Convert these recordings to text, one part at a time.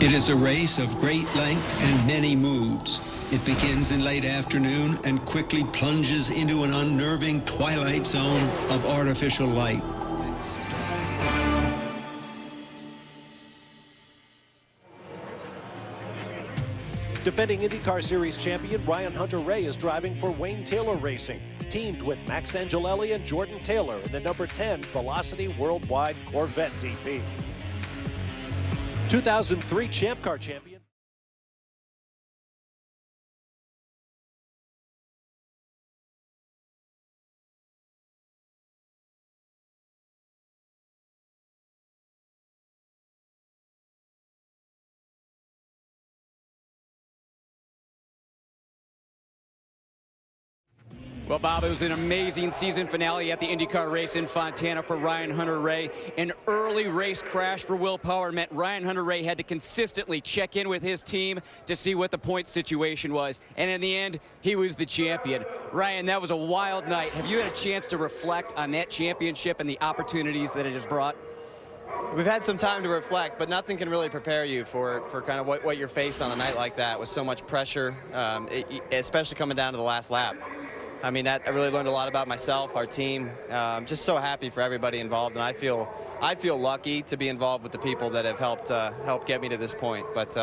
It is a race of great length and many moves. It begins in late afternoon and quickly plunges into an unnerving twilight zone of artificial light. Defending IndyCar Series champion Ryan Hunter-Reay is driving for Wayne Taylor Racing, teamed with Max Angelelli and Jordan Taylor in the number 10 Velocity Worldwide Corvette DP. 2003 Champ Car champion. Well, Bob, it was an amazing season finale at the IndyCar race in Fontana for Ryan Hunter-Reay. An early race crash for Will Power meant Ryan Hunter-Reay had to consistently check in with his team to see what the point situation was. And in the end, he was the champion. Ryan, that was a wild night. Have you had a chance to reflect on that championship and the opportunities that it has brought? We've had some time to reflect, but nothing can really prepare you for kind of what you're faced on a night like that with so much pressure, especially coming down to the last lap. I mean, I really learned a lot about myself, our team. Just so happy for everybody involved, and I feel lucky to be involved with the people that have helped get me to this point. But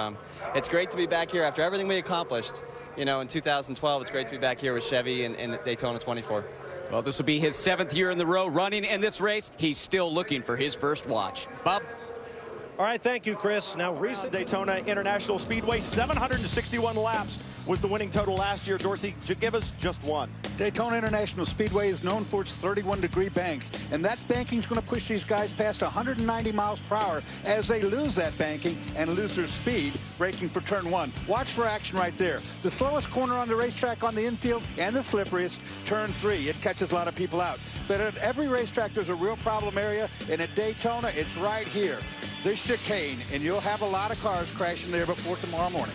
it's great to be back here after everything we accomplished. You know, in 2012, it's great to be back here with Chevy in Daytona 24. Well, this will be his 7th year in the row running in this race. He's still looking for his first watch. Bob? All right, thank you, Chris. Now, recent Daytona International Speedway, 761 laps was the winning total last year. Dorsey, give us just one. Daytona International Speedway is known for its 31-degree banks, and that banking's going to push these guys past 190 miles per hour as they lose that banking and lose their speed, braking for turn 1. Watch for action right there. The slowest corner on the racetrack on the infield and the slipperiest, turn 3. It catches a lot of people out. But at every racetrack, there's a real problem area, and at Daytona, it's right here. This chicane, and you'll have a lot of cars crashing there before tomorrow morning.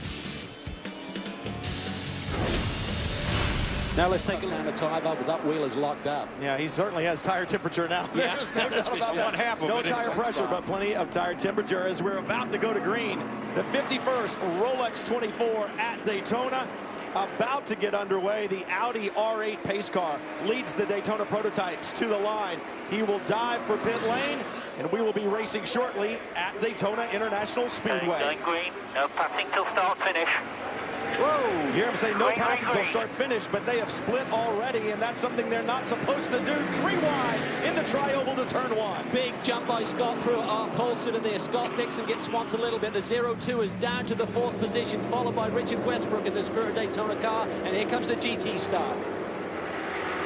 Now let's take a look at the tire valve, but that wheel is locked up. Yeah, he certainly has tire temperature now. Yeah. There's no doubt about that. One half of no it tire pressure, but plenty of tire temperature as we're about to go to green. The 51st Rolex 24 at Daytona. About to get underway. The Audi R8 pace car leads the Daytona Prototypes to the line. He will dive for pit lane, and we will be racing shortly at Daytona International Speedway. Going green, no passing till start finish. Whoa, you hear him say no Green, passing green, till start finish, but they have split already, and that's something they're not supposed to do. 3 wide in the tri-oval to turn 1. Big jump by Scott Pruitt, our pole sitter there. Scott Dixon gets swamped a little bit. The 0-2 is down to the 4th position, followed by Richard Westbrook in the Spirit Daytona car, and here comes the GT start.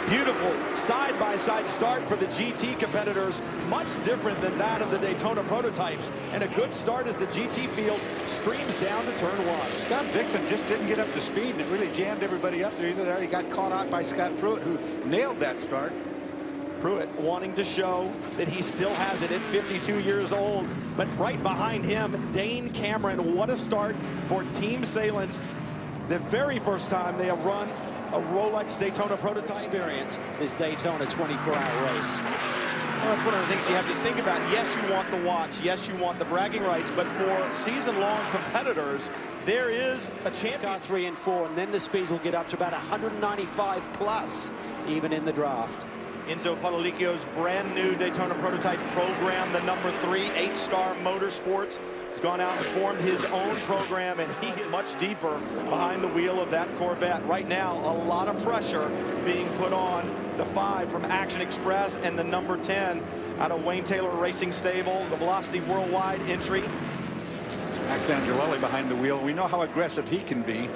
Beautiful side-by-side start for the GT competitors, much different than that of the Daytona Prototypes. And a good start as the GT field streams down to turn 1. Scott Dixon just didn't get up to speed, and it really jammed everybody up there. Either there, he got caught out by Scott Pruitt, who nailed that start. Pruitt wanting to show that he still has it at 52 years old. But right behind him, Dane Cameron. What a start for Team Salins. The very first time they have run a Rolex Daytona Prototype. Experience this Daytona 24-hour race. Well, that's one of the things you have to think about. Yes, you want the watch. Yes, you want the bragging rights. But for season-long competitors, there is a chance. Car 3 and 4, and then the speeds will get up to about 195 plus, even in the draft. Enzo Podolicchio's brand new Daytona Prototype program, the number 3, 8-Star Motorsports, has gone out and formed his own program, and he is much deeper behind the wheel of that Corvette. Right now, a lot of pressure being put on the 5 from Action Express and the number 10 out of Wayne Taylor Racing Stable, the Velocity Worldwide entry. Max Angelelli behind the wheel. We know how aggressive he can be.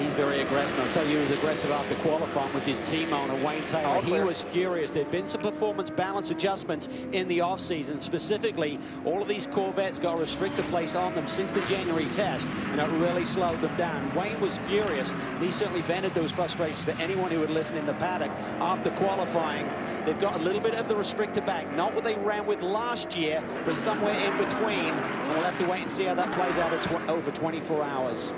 He's very aggressive. I'll tell you, he was aggressive after qualifying with his team owner, Wayne Taylor. He was furious. There'd been some performance balance adjustments in the offseason. Specifically, all of these Corvettes got a restrictor place on them since the January test, and it really slowed them down. Wayne was furious, and he certainly vented those frustrations to anyone who would listen in the paddock. After qualifying, they've got a little bit of the restrictor back. Not what they ran with last year, but somewhere in between. And we'll have to wait and see how that plays out over 24 hours.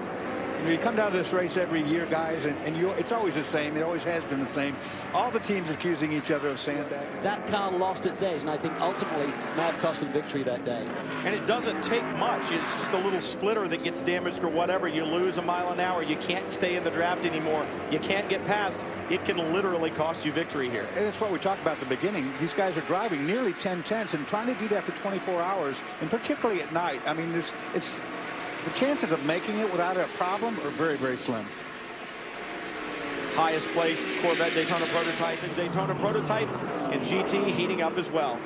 You come down to this race every year, guys, and it's always the same. It always has been the same. All the teams accusing each other of sandbagging. That car lost its edge, and I think ultimately may have cost them victory that day. And it doesn't take much. It's just a little splitter that gets damaged or whatever. You lose a mile an hour. You can't stay in the draft anymore. You can't get past. It can literally cost you victory here. And it's what we talked about at the beginning. These guys are driving nearly 10 tenths and trying to do that for 24 hours, and particularly at night. I mean, it's the chances of making it without a problem are very, very slim. Highest placed Corvette Daytona Prototype and Daytona Prototype and GT heating up as well.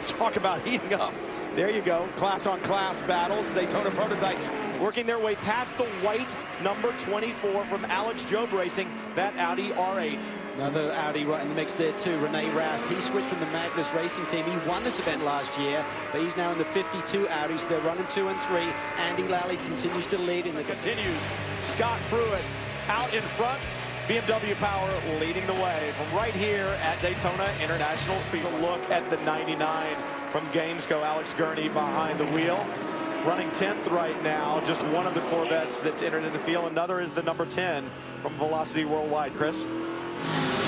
Talk about heating up. There you go. Class on class battles. Daytona Prototypes working their way past the white number 24 from Alex Job Racing, that Audi R8. Another Audi right in the mix there too, Rene Rast. He switched from the Magnus Racing team. He won this event last year, but he's now in the 52 Audi, so they're running 2 and 3. Andy Lally continues to lead in the... Continues. Scott Pruitt out in front. BMW Power leading the way from right here at Daytona International Speed. A look at the 99 from Gainesco. Alex Gurney behind the wheel. Running 10th right now. Just one of the Corvettes that's entered in the field. Another is the number 10 from Velocity Worldwide. Chris?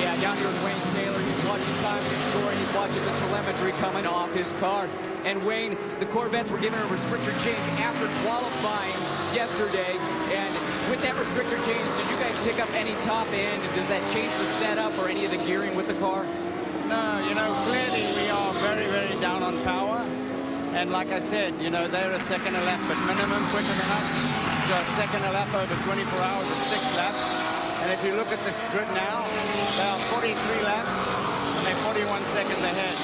Yeah, down here with Wayne Taylor. He's watching time and scoring. He's watching the telemetry coming off his car. And Wayne, the Corvettes were given a restrictor change after qualifying yesterday. And with that restrictor change, did you guys pick up any top end? Does that change the setup or any of the gearing with the car? No, you know, clearly we are very, very down on power. And like I said, you know, they're a second a lap at minimum quicker than us. So a second a lap over 24 hours is 6 laps. And if you look at this grid now, they are 43 laps and they're 41 seconds ahead.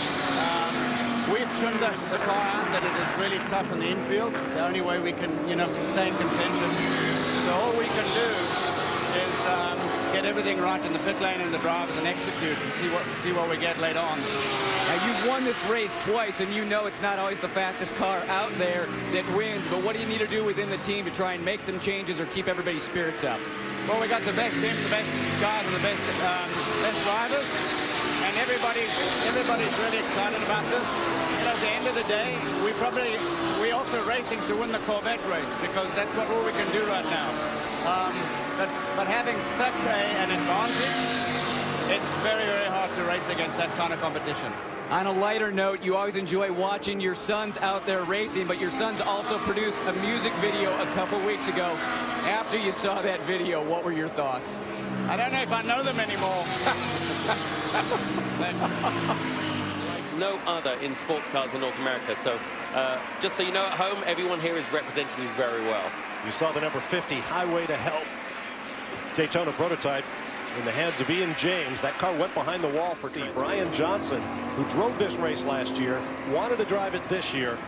We've trimmed the car out that it is really tough in the infield. The only way we can, you know, can stay in contention. So all we can do is get everything right in the pit lane and the drivers and execute and see what we get later on. Now, you've won this race twice, and you know it's not always the fastest car out there that wins. But what do you need to do within the team to try and make some changes or keep everybody's spirits up? Well, we got the best team, the best guys, and the best drivers, and everybody's really excited about this. And at the end of the day, we're also racing to win the Corvette race because that's all we can do right now. But having such an advantage, it's very, very hard to race against that kind of competition. On a lighter note, you always enjoy watching your sons out there racing, but your sons also produced a music video a couple weeks ago. After you saw that video, what were your thoughts? I don't know if I know them anymore. No other in sports cars in North America. So just so you know at home, everyone here is representing you very well. You saw the number 50 Highway to Hell Daytona Prototype in the hands of Ian James. That car went behind the wall for Brian Johnson, who drove this race last year, wanted to drive it this year,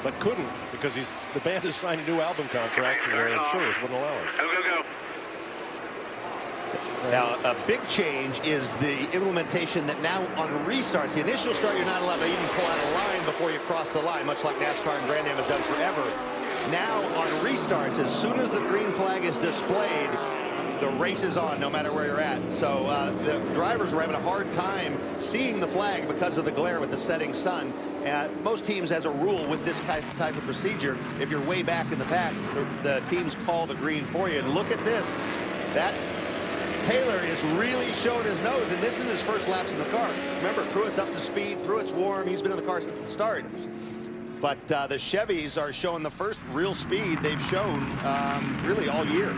but couldn't because the band has signed a new album contract and their insurers wouldn't allow it. Go. Now, a big change is the implementation that now on restarts, the initial start, you're not allowed to even pull out a line before you cross the line, much like NASCAR and Grand Am has done forever. Now, on restarts, as soon as the green flag is displayed, the race is on, no matter where you're at. So the drivers were having a hard time seeing the flag because of the glare with the setting sun. Most teams, as a rule, with this type of procedure, if you're way back in the pack, the teams call the green for you. And look at this. That Taylor is really showing his nose, and this is his first laps in the car. Remember, Pruitt's up to speed. Pruitt's warm. He's been in the car since the start. But the Chevys are showing the first real speed they've shown really all year.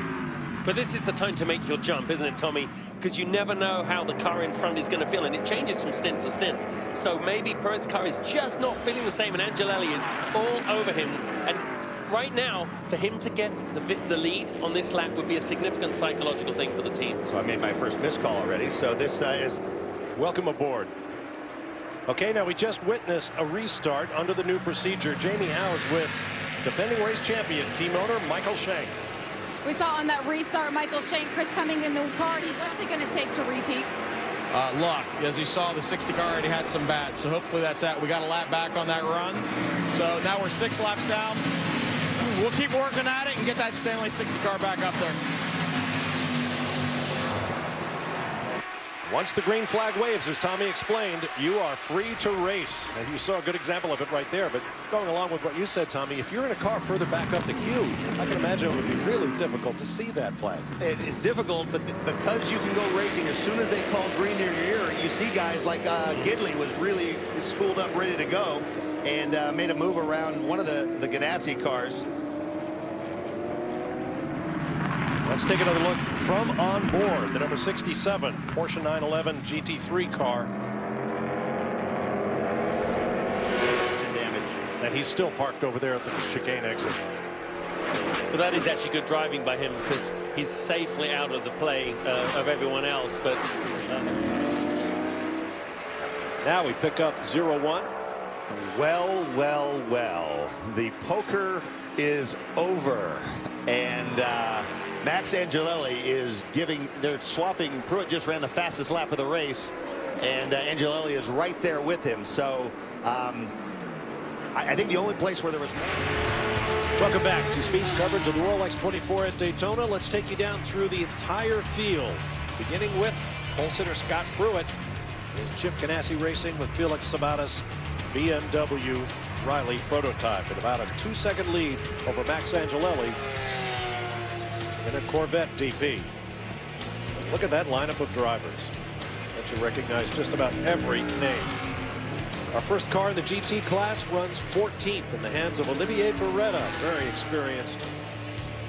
But this is the time to make your jump, isn't it, Tommy? Because you never know how the car in front is going to feel, and it changes from stint to stint. So maybe Pruitt's car is just not feeling the same, and Angelelli is all over him. And right now, for him to get the lead on this lap would be a significant psychological thing for the team. So I made my first missed call already. So this is... Welcome aboard. Okay, now we just witnessed a restart under the new procedure. Jamie Howes with defending race champion, team owner Michael Shank. We saw on that restart Michael Shank, Chris coming in the car. What's he going to take to repeat? Luck. As you saw, the 60 car already had some bad, so hopefully that's it. We got a lap back on that run. So now we're 6 laps down. We'll keep working at it and get that Stanley 60 car back up there. Once the green flag waves, as Tommy explained, you are free to race. And you saw a good example of it right there. But going along with what you said, Tommy, if you're in a car further back up the queue, I can imagine it would be really difficult to see that flag. It is difficult, but because you can go racing, as soon as they call green near your ear, you see guys like Gidley was really spooled up, ready to go, and made a move around one of the Ganassi cars. Let's take another look from on board the number 67 Porsche 911 GT3 car. Damage. And he's still parked over there at the chicane exit. But that is actually good driving by him because he's safely out of the play of everyone else. But now we pick up 0-1. Well, well, well. The poker is over. And Max Angelelli is they're swapping. Pruitt just ran the fastest lap of the race, and Angelelli is right there with him. So I think the only place where there was more. Welcome back to Speed's coverage of the Rolex 24 at Daytona. Let's take you down through the entire field, beginning with pole sitter Scott Pruitt. Is Chip Ganassi racing with Felix Sabates BMW Riley Prototype with about a 2-second lead over Max Angelelli in a Corvette DP. Look at that lineup of drivers. Let you recognize just about every name. Our first car in the GT class runs 14th in the hands of Olivier Beretta, very experienced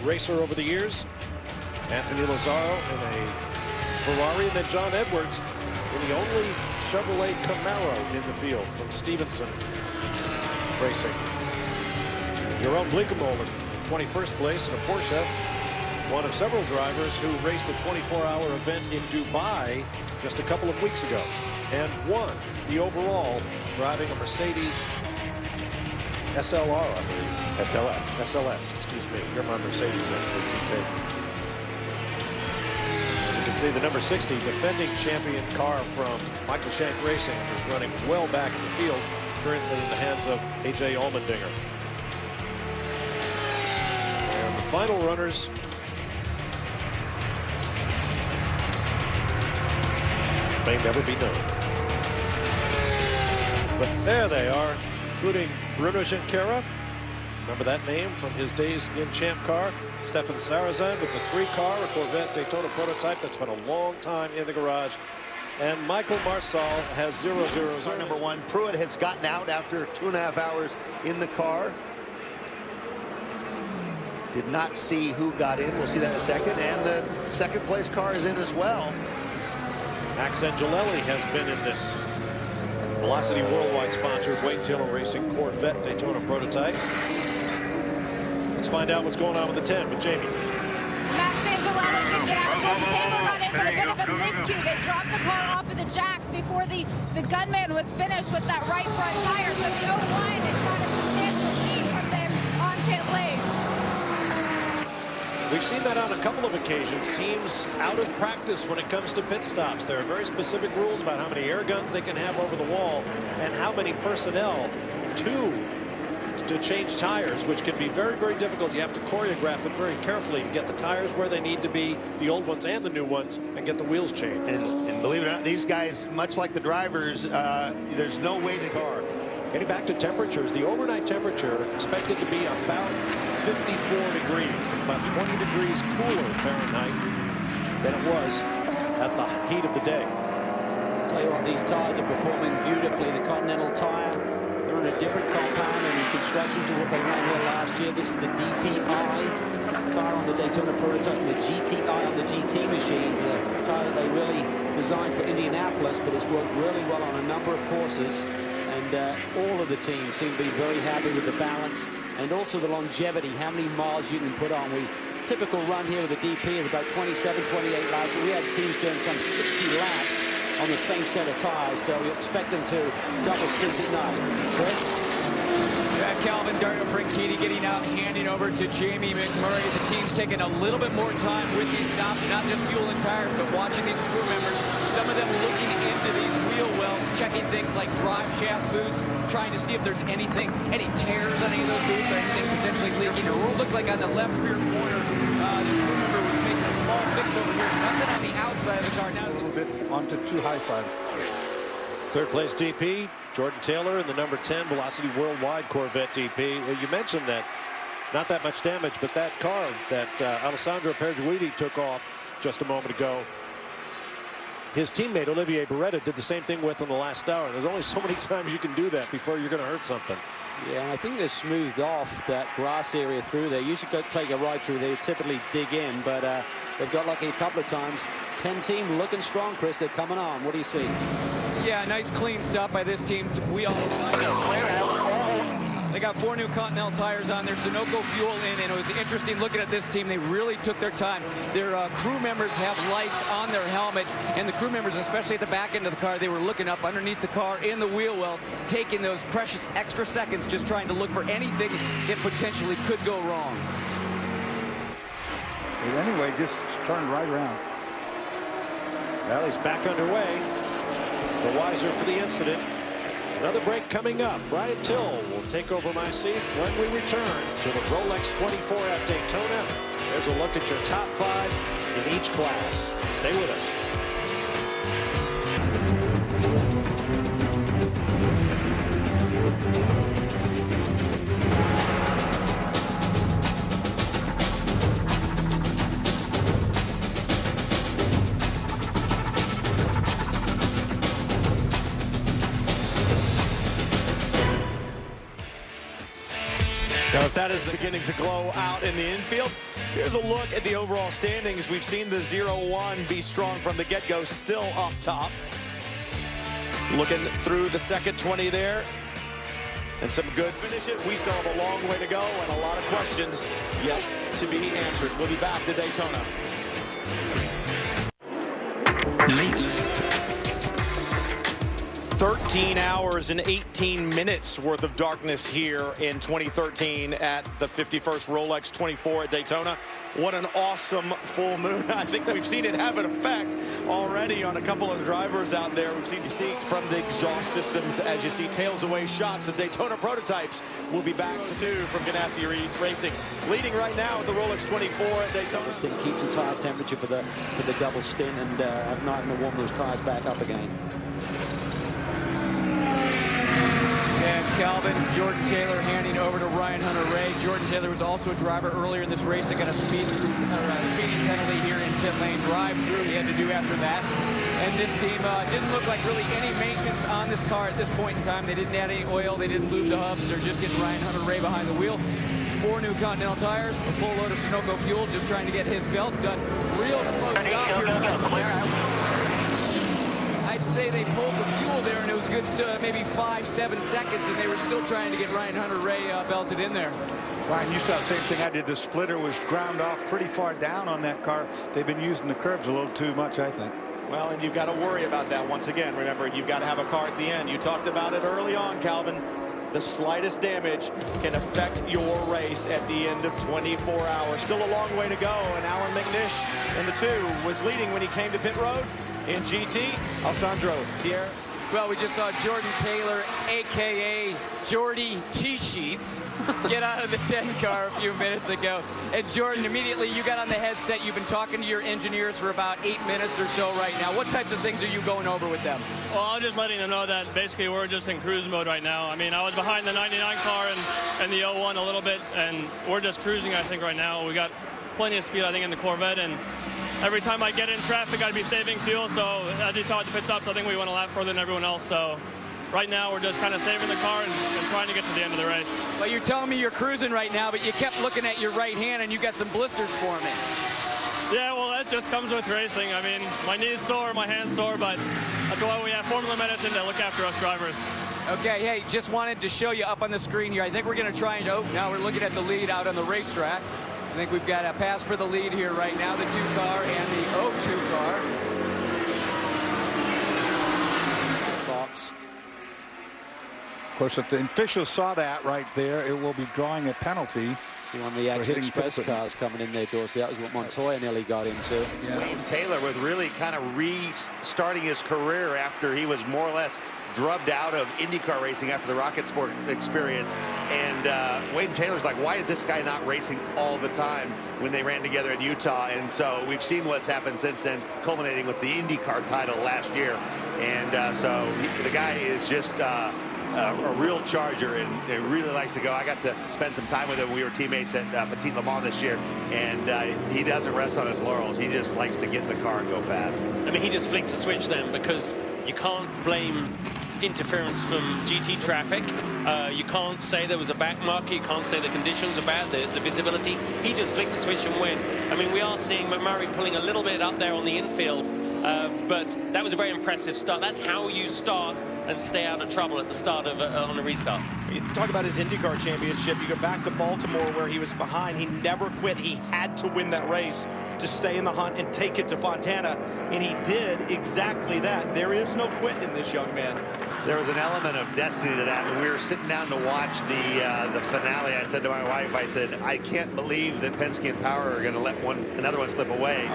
racer over the years. Anthony Lazzaro in a Ferrari, and then John Edwards in the only Chevrolet Camaro in the field from Stevenson Racing. Jeroen Bleekemolen in 21st place in a Porsche. One of several drivers who raced a 24-hour event in Dubai just a couple of weeks ago and won the overall, driving a Mercedes SLR, I believe. SLS, excuse me. You're my Mercedes expert, TK. As you can see, the number 60 defending champion car from Michael Shank Racing is running well back in the field, currently in the hands of A.J. Allmendinger. And the final runners may never be known. But there they are, including Bruno Junqueira. Remember that name from his days in Champ Car. Stefan Sarazan with the 3-car, a Corvette Daytona Prototype that's been a long time in the garage. And Michael Marsal has 0-0-0. Car number 1. Pruitt has gotten out after 2.5 hours in the car. Did not see who got in. We'll see that in a second. And the second place car is in as well. Max Angelelli has been in this Velocity Worldwide sponsored Wayne Taylor Racing Corvette Daytona Prototype. Let's find out what's going on with the 10 with Jamie. Max Angelelli did get out. Tom Taylor got in with a bit of a miscue. They dropped the car off of the jacks before the gunman was finished with that right front tire. So the 01 has got a substantial lead from them on pit lane. We've seen that on a couple of occasions. Teams out of practice when it comes to pit stops. There are very specific rules about how many air guns they can have over the wall and how many personnel to change tires, which can be very, very difficult. You have to choreograph it very carefully to get the tires where they need to be, the old ones and the new ones, and get the wheels changed. And believe it or not, these guys, much like the drivers, there's no way to car. Getting back to temperatures, the overnight temperature expected to be about 54 degrees, and about 20 degrees cooler Fahrenheit than it was at the heat of the day. I'll tell you what, these tires are performing beautifully. The Continental tire, they're in a different compound and construction to what they ran here last year. This is the DPI tire on the Daytona Prototype and the GTI on the GT machines. A tire that they really designed for Indianapolis, but has worked really well on a number of courses. And all of the teams seem to be very happy with the balance and also the longevity, how many miles you can put on. Typical run here with the DP is about 27, 28 laps. We had teams doing some 60 laps on the same set of tires, so we expect them to double stint at night. Chris? Yeah, Calvin Dario Franchitti getting out, handing over to Jamie McMurray. The team's taking a little bit more time with these stops, not just fuel and tires, but watching these crew members, some of them looking into these wheel wells, checking things like drive shaft boots, trying to see if there's any tears on any of those boots or anything potentially leaking. It looked like on the left rear corner, the crew member was making a small fix over here. Nothing on the outside of the car. Now bit onto too high side. Third place DP, Jordan Taylor in the number 10 Velocity Worldwide Corvette DP. You mentioned that not that much damage, but that car that Alessandro Perguidi took off just a moment ago, his teammate Olivier Beretta did the same thing with him the last hour. There's only so many times you can do that before you're going to hurt something. Yeah, and I think they're smoothed off that grass area through there. Usually go take a ride through. They typically dig in, but they've got lucky a couple of times. 10 team looking strong, Chris. They're coming on. What do you see? Yeah, nice clean stop by this team. They got 4 new Continental tires on there, Sunoco fuel in, and it was interesting looking at this team. They really took their time. Their crew members have lights on their helmet, and the crew members, especially at the back end of the car, they were looking up underneath the car in the wheel wells, taking those precious extra seconds, just trying to look for anything that potentially could go wrong. But anyway, just turned right around. Well, he's back underway. The wiser for the incident. Another break coming up. Brian Till will take over my seat when we return to the Rolex 24 at Daytona. There's a look at your top 5 in each class. Stay with us. Now, if that is the beginning to glow out in the infield, here's a look at the overall standings. We've seen the 0-1 be strong from the get-go, still up top. Looking through the second 20 there. And some good finish it. We still have a long way to go and a lot of questions yet to be answered. We'll be back to Daytona. Lately, 13 hours and 18 minutes worth of darkness here in 2013 at the 51st Rolex 24 at Daytona. What an awesome full moon. I think we've seen it have an effect already on a couple of drivers out there. We've seen from the exhaust systems as you see tails away shots of Daytona prototypes. We'll be back to 2 from Ganassi Racing. Leading right now with the Rolex 24 at Daytona. This thing keeps the tire temperature for the double stint and have not even to warm those tires back up again. And Calvin, Jordan Taylor handing over to Ryan Hunter-Reay. Jordan Taylor was also a driver earlier in this race that got a speeding penalty here in pit lane drive-through he had to do after that. And this team didn't look like really any maintenance on this car at this point in time. They didn't add any oil. They didn't lube the hubs. They're just getting Ryan Hunter-Reay behind the wheel. 4 new Continental tires, a full load of Sunoco fuel, just trying to get his belt done. Real slow stop here. I'd say they pulled the fuel there, and it was good to maybe 5-7 seconds, and they were still trying to get Ryan Hunter-Reay belted in there. Ryan, you saw the same thing I did. The splitter was ground off pretty far down on that car. They've been using the curbs a little too much, I think. Well, and you've got to worry about that once again. Remember, you've got to have a car at the end. You talked about it early on, Calvin. The slightest damage can affect your race at the end of 24 hours. Still a long way to go, and Alan McNish in the 2 was leading when he came to pit road. In GT, Alessandro Pierre. Well, we just saw Jordan Taylor, a.k.a. Jordy T-Sheets, get out of the 10 car a few minutes ago. And Jordan, immediately you got on the headset. You've been talking to your engineers for about 8 minutes or so right now. What types of things are you going over with them? Well, I'm just letting them know that basically we're just in cruise mode right now. I mean, I was behind the 99 car and the 01 a little bit, and we're just cruising, I think, right now. We got plenty of speed, I think, in the Corvette, and every time I get in traffic, I'd be saving fuel. So as you saw at the pit stops, I think we went a lap further than everyone else. So right now, we're just kind of saving the car and trying to get to the end of the race. Well, you're telling me you're cruising right now, but you kept looking at your right hand, and you got some blisters forming. Yeah, well, that just comes with racing. I mean, my knee's sore, my hand's sore, but that's why we have formula medicine to look after us drivers. Okay, hey, just wanted to show you up on the screen here. I think we're going to try and, oh, now we're looking at the lead out on the racetrack. I think we've got a pass for the lead here right now, the 2 car and the 02 car. Box. Of course, if the officials saw that right there, it will be drawing a penalty. One of the Action Express cars coming in their door. So that was what Montoya nearly got into. Wayne Taylor with really kind of restarting his career after he was more or less drubbed out of IndyCar racing after the Rocket Sport experience. And Wayne Taylor's like, why is this guy not racing all the time when they ran together in Utah? And so we've seen what's happened since then, culminating with the IndyCar title last year. And so the guy is just a real charger and really likes to go. I got to spend some time with him. We were teammates at Petit Le Mans this year, and he doesn't rest on his laurels. He just likes to get in the car and go fast. I mean, he just flicked a switch then, because you can't blame interference from GT traffic. You can't say there was a back marker. You can't say the conditions are bad, the visibility. He just flicked a switch and went. I mean, we are seeing McMurray pulling a little bit up there on the infield, but that was a very impressive start. That's how you start and stay out of trouble at the start of on a restart. You talk about his IndyCar championship. You go back to Baltimore where he was behind. He never quit. He had to win that race to stay in the hunt and take it to Fontana, and he did exactly that. There is no quit in this young man. There was an element of destiny to that. When we were sitting down to watch the finale, I said to my wife, I said, I can't believe that Penske and Power are going to let another one slip away.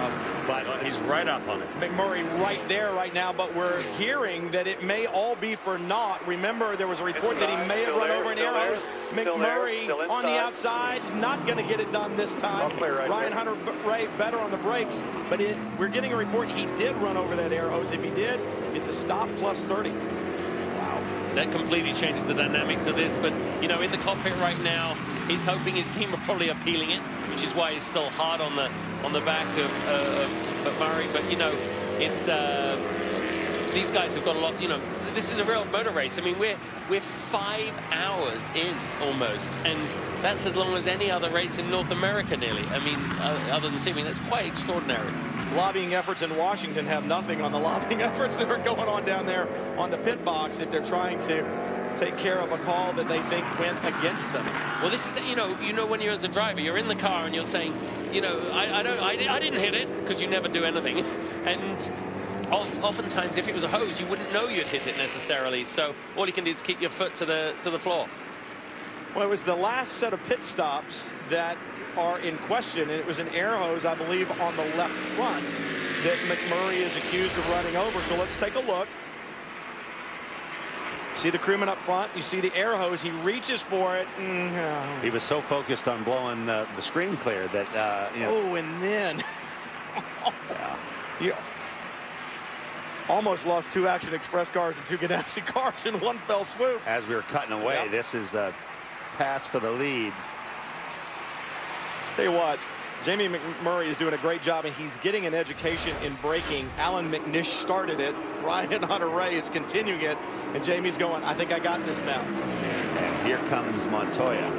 But he's right up on it. McMurray right there right now, but we're hearing that it may all be for naught. Remember, there was a report that he may have run over an Arrows. McMurray on the outside, not going to get it done this time. Ryan Hunter-Reay better on the brakes, but we're getting a report he did run over that Arrows. If he did, it's a stop plus 30. That completely changes the dynamics of this, but you know, in the cockpit right now, he's hoping his team are probably appealing it, which is why he's still hard on the back of Murray. But you know, it's these guys have got a lot. You know, this is a real motor race. I mean, we're 5 hours in almost, and that's as long as any other race in North America nearly. I mean, other than Sydney, that's quite extraordinary. Lobbying efforts in Washington have nothing on the lobbying efforts that are going on down there on the pit box if they're trying to take care of a call that they think went against them. Well, this is, you know when you're as a driver, you're in the car and you're saying, you know, I didn't hit it, because you never do anything. And oftentimes, if it was a hose, you wouldn't know you'd hit it necessarily. So all you can do is keep your foot to the floor. Well, it was the last set of pit stops that are in question, and it was an air hose, I believe, on the left front that McMurray is accused of running over. So let's take a look. See the crewman up front. You see the air hose. He reaches for it. He was so focused on blowing the screen clear that, you know. Oh, and then you almost lost 2 Action Express cars and 2 Ganassi cars in one fell swoop. As we were cutting away, this is a pass for the lead. Tell you what, Jamie McMurray is doing a great job, and he's getting an education in braking. Alan McNish started it. Ryan Hunter-Reay is continuing it, and Jamie's going, I think I got this now. And here comes Montoya.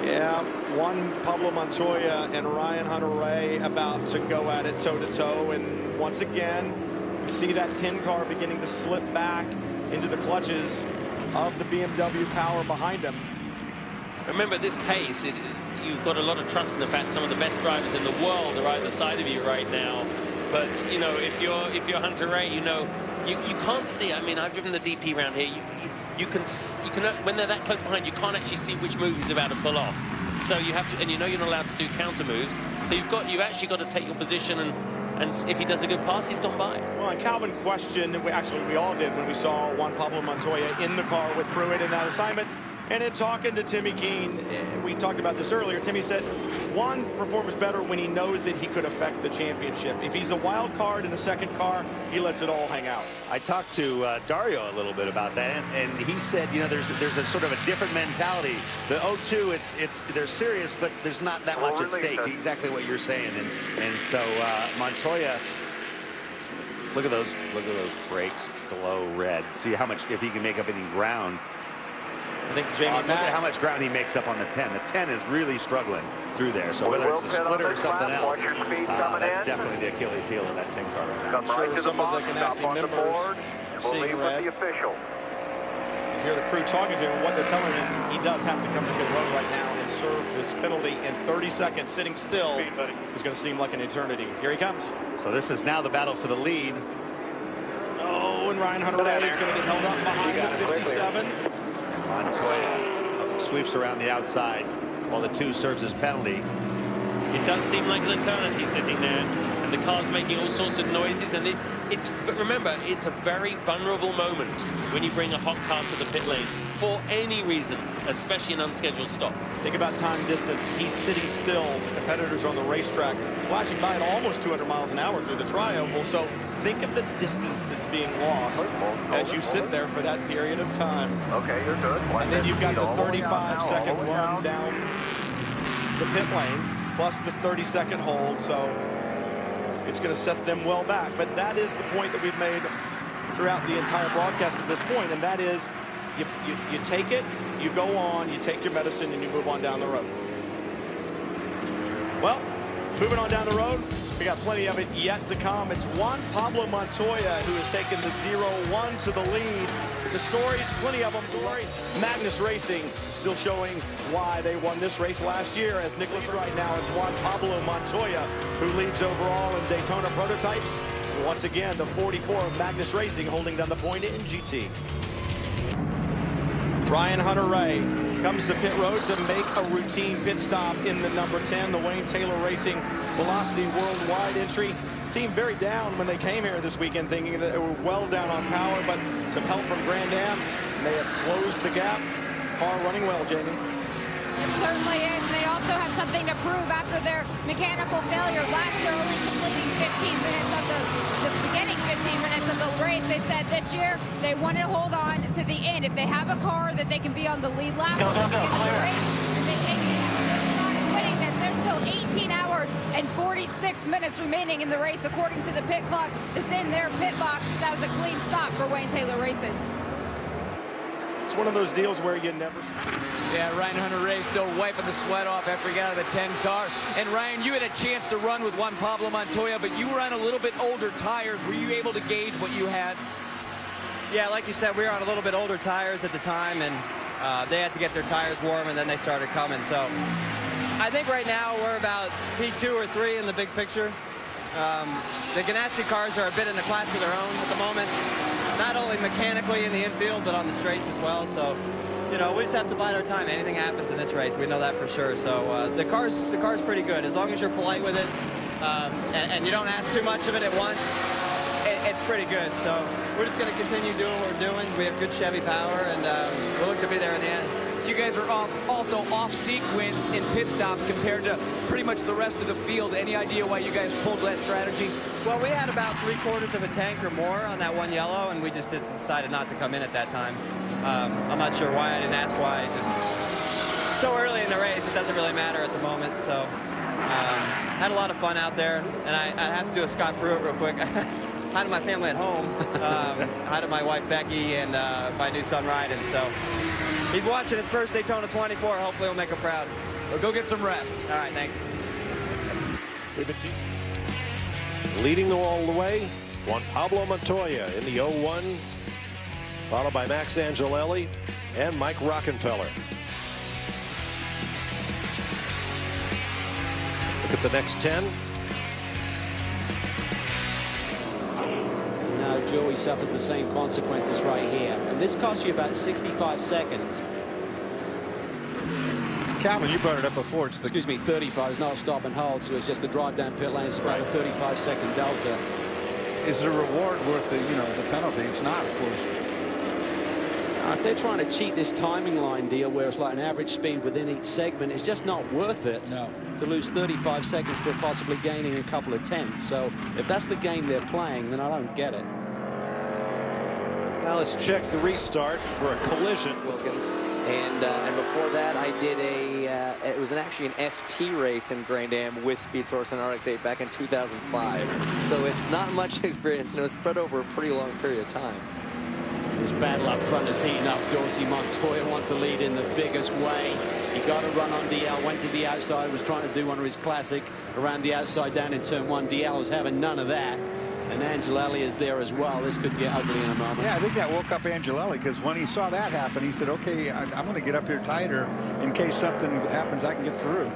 Yeah, Juan Pablo Montoya and Ryan Hunter-Reay about to go at it toe-to-toe, and once again, you see that 10 car beginning to slip back into the clutches of the BMW Power behind him. Remember, this pace, you've got a lot of trust in the fact some of the best drivers in the world are either side of you right now. But you know, if you're Hunter-Reay, you know, you can't see. I mean, I've driven the DP around here. You can when they're that close behind, you can't actually see which move he's about to pull off. So you have to, and you know you're not allowed to do counter moves. So you've actually got to take your position, and if he does a good pass, he's gone by. Well, and Calvin questioned, and we all did when we saw Juan Pablo Montoya in the car with Pruitt in that assignment. And in talking to Timmy Keene, we talked about this earlier, Timmy said Juan performs better when he knows that he could affect the championship. If he's a wild card in a second car, he lets it all hang out. I talked to Dario a little bit about that, and he said, you know, there's a sort of a different mentality. The 0-2, they're serious, but there's not that much at stake. Exactly what you're saying, and so Montoya, look at those brakes glow red. See how much, if he can make up any ground. I think Jamie, look at how much ground he makes up on the 10. The 10 is really struggling through there. So whether it's the splitter or something else, that's definitely the Achilles heel of that 10 car right now. I'm sure some of the Ganassi members seeing red. You hear the crew talking to him, and what they're telling him, he does have to come to pit road right now and serve this penalty in 30 seconds. Sitting still is going to seem like an eternity. Here he comes. So this is now the battle for the lead. Oh, and Ryan Hunter-Reay is going to get held up behind the 57. Montoya sweeps around the outside. while the 2 serves as penalty. It does seem like an eternity sitting there, and the car's making all sorts of noises. And remember, it's a very vulnerable moment when you bring a hot car to the pit lane for any reason, especially an unscheduled stop. Think about time distance. He's sitting still. The competitors are on the racetrack, flashing by at almost 200 miles an hour through the tri-oval. So think of the distance that's being lost as you sit there for that period of time. Okay, you're good. And then you've got the 35-second run down the pit lane, plus the 30-second hold. So it's going to set them well back. But that is the point that we've made throughout the entire broadcast at this point, and that is you take it, you go on, you take your medicine, and you move on down the road. Well, moving on down the road, we got plenty of it yet to come. It's Juan Pablo Montoya who has taken the 0-1 to the lead. The stories, plenty of them. Magnus Racing still showing why they won this race last year. As Nicholas right now, it's Juan Pablo Montoya who leads overall in Daytona Prototypes. Once again, the 44 of Magnus Racing holding down the point in GT. Brian Hunter-Ray comes to pit road to make a routine pit stop in the number 10, the Wayne Taylor Racing Velocity Worldwide entry. Team very down when they came here this weekend, thinking that they were well down on power, but some help from Grand Am, and they have closed the gap. Car running well, Jamie. It certainly is. They also have something to prove after their mechanical failure last year, only completing 15 minutes of the beginning 15 minutes of the race. They said this year they want to hold on to the end. If they have a car that they can be on the lead lap of the race, and they take a shot at winning this, there's still 18 hours and 46 minutes remaining in the race, according to the pit clock that's in their pit box. That was a clean stop for Wayne Taylor Racing. It's one of those deals where you never see. Yeah, Ryan Hunter-Ray still wiping the sweat off after he got out of the 10 car. And Ryan, you had a chance to run with Juan Pablo Montoya, but you were on a little bit older tires. Were you able to gauge what you had? Yeah, like you said, we were on a little bit older tires at the time, and they had to get their tires warm, and then they started coming. So I think right now we're about P2 or 3 in the big picture. The Ganassi cars are a bit in a class of their own at the moment, not only mechanically in the infield, but on the straights as well. So, you know, we just have to bide our time. Anything happens in this race, we know that for sure. So the car's pretty good. As long as you're polite with it and you don't ask too much of it at once, it's pretty good. So we're just going to continue doing what we're doing. We have good Chevy power, and we'll look to be there in the end. You guys are also off sequence in pit stops compared to pretty much the rest of the field. Any idea why you guys pulled that strategy? Well, we had about 3/4 of a tank or more on that one yellow, and we just decided not to come in at that time. I'm not sure why. I didn't ask why. Just so early in the race, it doesn't really matter at the moment. So had a lot of fun out there, and I have to do a Scott Pruitt real quick. Hi to my family at home. Hi to my wife Becky and my new son Ryden. So he's watching his first Daytona 24. Hopefully he'll make him proud. Well, go get some rest. All right, thanks. Leading all the way, Juan Pablo Montoya in the 01, followed by Max Angelelli and Mike Rockenfeller. Look at the next 10. Now Joey suffers the same consequences right here, and this costs you about 65 seconds. Calvin, you brought it up before. It's Excuse me, 35 is not stop and hold, so it's just the drive down pit lane. It's about a 35-second delta. Is the reward worth the penalty? It's not, of course. If they're trying to cheat this timing line deal where it's like an average speed within each segment, it's just not worth it to lose 35 seconds for possibly gaining a couple of tenths. So if that's the game they're playing, then I don't get it. Now let's check the restart for a collision. Wilkins. And before that, I did it was actually an ST race in Grand Am with Speed Source and RX-8 back in 2005. So it's not much experience, and it was spread over a pretty long period of time. This battle up front is heating up. Dorsey Montoya wants the lead in the biggest way. He got a run on DL, went to the outside, was trying to do one of his classic around the outside down in turn 1. DL was having none of that. And Angelelli is there as well. This could get ugly in a moment. Yeah, I think that woke up Angelelli, because when he saw that happen, he said, okay, I'm going to get up here tighter in case something happens, I can get through.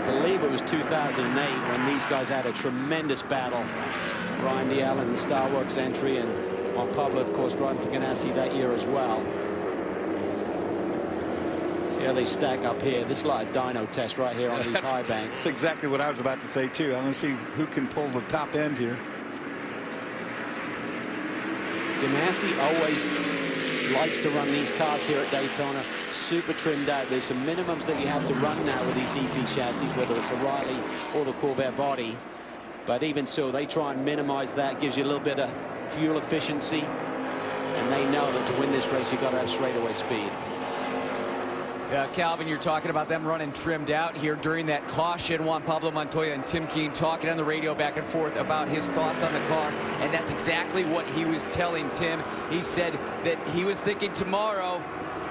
I believe it was 2008 when these guys had a tremendous battle. Ryan DL in the Star Works entry, and Juan Pablo, of course, driving for Ganassi that year as well. See how they stack up here. This is like a dyno test right here on these high banks. That's exactly what I was about to say, too. I want to see who can pull the top end here. Ganassi always likes to run these cars here at Daytona super trimmed out. There's some minimums that you have to run now with these DP chassis, whether it's a Riley or the Corvette body. But even so, they try and minimize that. Gives you a little bit of fuel efficiency. And they know that to win this race, you've got to have straightaway speed. Yeah, Calvin, you're talking about them running trimmed out here during that caution. Juan Pablo Montoya and Tim Keen talking on the radio back and forth about his thoughts on the car, and that's exactly what he was telling Tim. He said that he was thinking tomorrow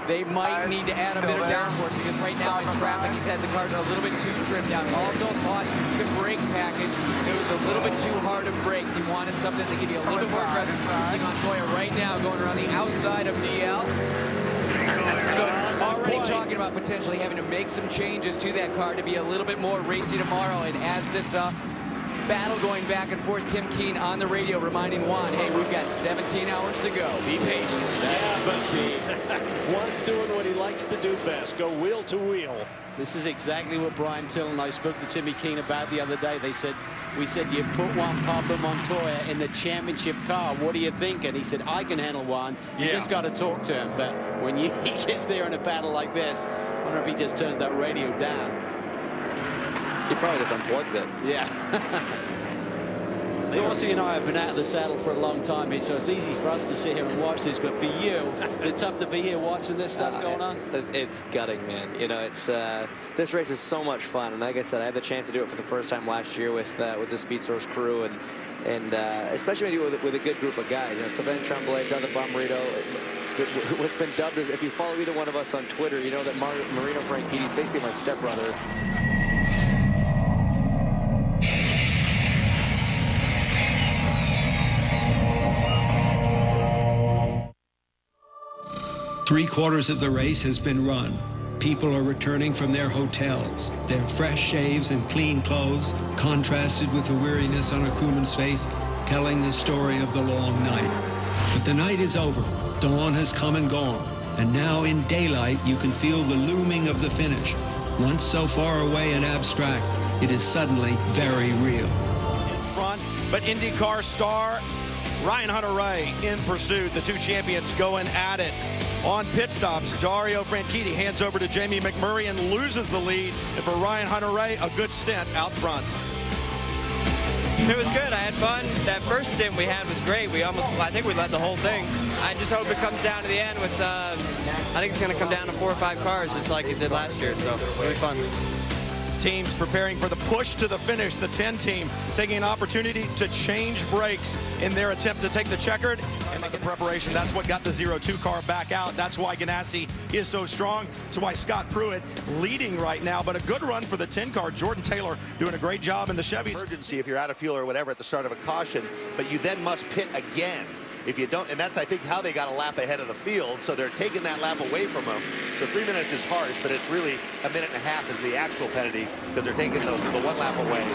they might need to add a bit of downforce because right now in traffic he's had the cars a little bit too trimmed out. Also thought the brake package, it was a little bit too hard of brakes. He wanted something to give you a little bit more aggressive. You see Montoya right now going around the outside of DL. So already talking about potentially having to make some changes to that car to be a little bit more racy tomorrow. And as this battle going back and forth, Tim Keen on the radio reminding Juan, hey, we've got 17 hours to go. Be patient. That's the key. Juan's doing what he likes to do best, go wheel to wheel. This is exactly what Brian Till and I spoke to Timmy Keen about the other day. We said, you put Juan Pablo Montoya in the championship car. What do you think? And he said, I can handle Juan. You just got to talk to him. But when he gets there in a battle like this, I wonder if he just turns that radio down. He probably just unplugs it. Yeah. Dorsey and I have been out of the saddle for a long time, so it's easy for us to sit here and watch this, but for you, is it tough to be here watching this stuff going on? It's gutting, man. You know, it's this race is so much fun, and like I said, I had the chance to do it for the first time last year with the Speed Source crew, and especially when you do it with a good group of guys. You know, Sylvain Tremblay, Jonathan Bommarito. What's been dubbed is, if you follow either one of us on Twitter, you know that Marino Franchitti's basically my stepbrother. Three-quarters of the race has been run. People are returning from their hotels. Their fresh shaves and clean clothes, contrasted with the weariness on Akuman's face, telling the story of the long night. But the night is over. Dawn has come and gone. And now in daylight, you can feel the looming of the finish. Once so far away and abstract, it is suddenly very real. In front, but IndyCar star Ryan Hunter-Reay in pursuit. The two champions going at it. On pit stops, Dario Franchitti hands over to Jamie McMurray and loses the lead. And for Ryan Hunter-Reay, a good stint out front. It was good. I had fun. That first stint we had was great. I think we led the whole thing. I just hope it comes down to the end with, I think it's going to come down to 4 or 5 cars just like it did last year. So it'll be fun. Teams preparing for the push to the finish. The 10 team taking an opportunity to change brakes in their attempt to take the checkered. And the preparation, that's what got the 0-2 car back out. That's why Ganassi is so strong. That's why Scott Pruitt leading right now. But a good run for the 10 car. Jordan Taylor doing a great job in the Chevys. Emergency if you're out of fuel or whatever at the start of a caution, but you then must pit again. If you don't, and that's, I think, how they got a lap ahead of the field, so they're taking that lap away from them. So 3 minutes is harsh, but it's really a minute and a half is the actual penalty because they're taking the 1 lap away.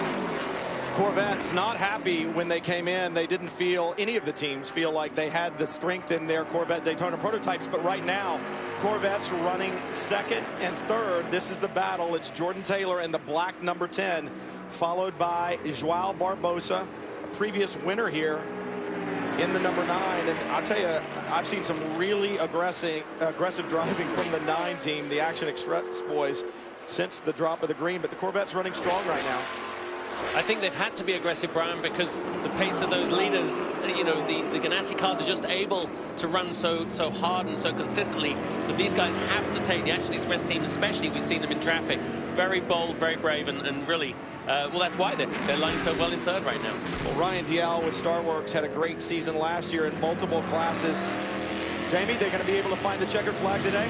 Corvette's not happy when they came in. They didn't feel, any of the teams feel like they had the strength in their Corvette Daytona prototypes, but right now, Corvette's running second and third. This is the battle. It's Jordan Taylor and the black number 10, followed by Joao Barbosa, a previous winner here in the number 9. And I'll tell you, I've seen some really aggressive driving from the 9 team, the Action Express boys, since the drop of the green. But the Corvette's running strong right now. I think they've had to be aggressive, Brian, because the pace of those leaders, you know, the Ganassi cars are just able to run so hard and so consistently. So these guys have to take the Action Express team, especially. We've seen them in traffic. Very bold, very brave, and really, well, that's why they're lining so well in third right now. Well, Ryan Dial with Starworks had a great season last year in multiple classes. Jamie, they're going to be able to find the checkered flag today?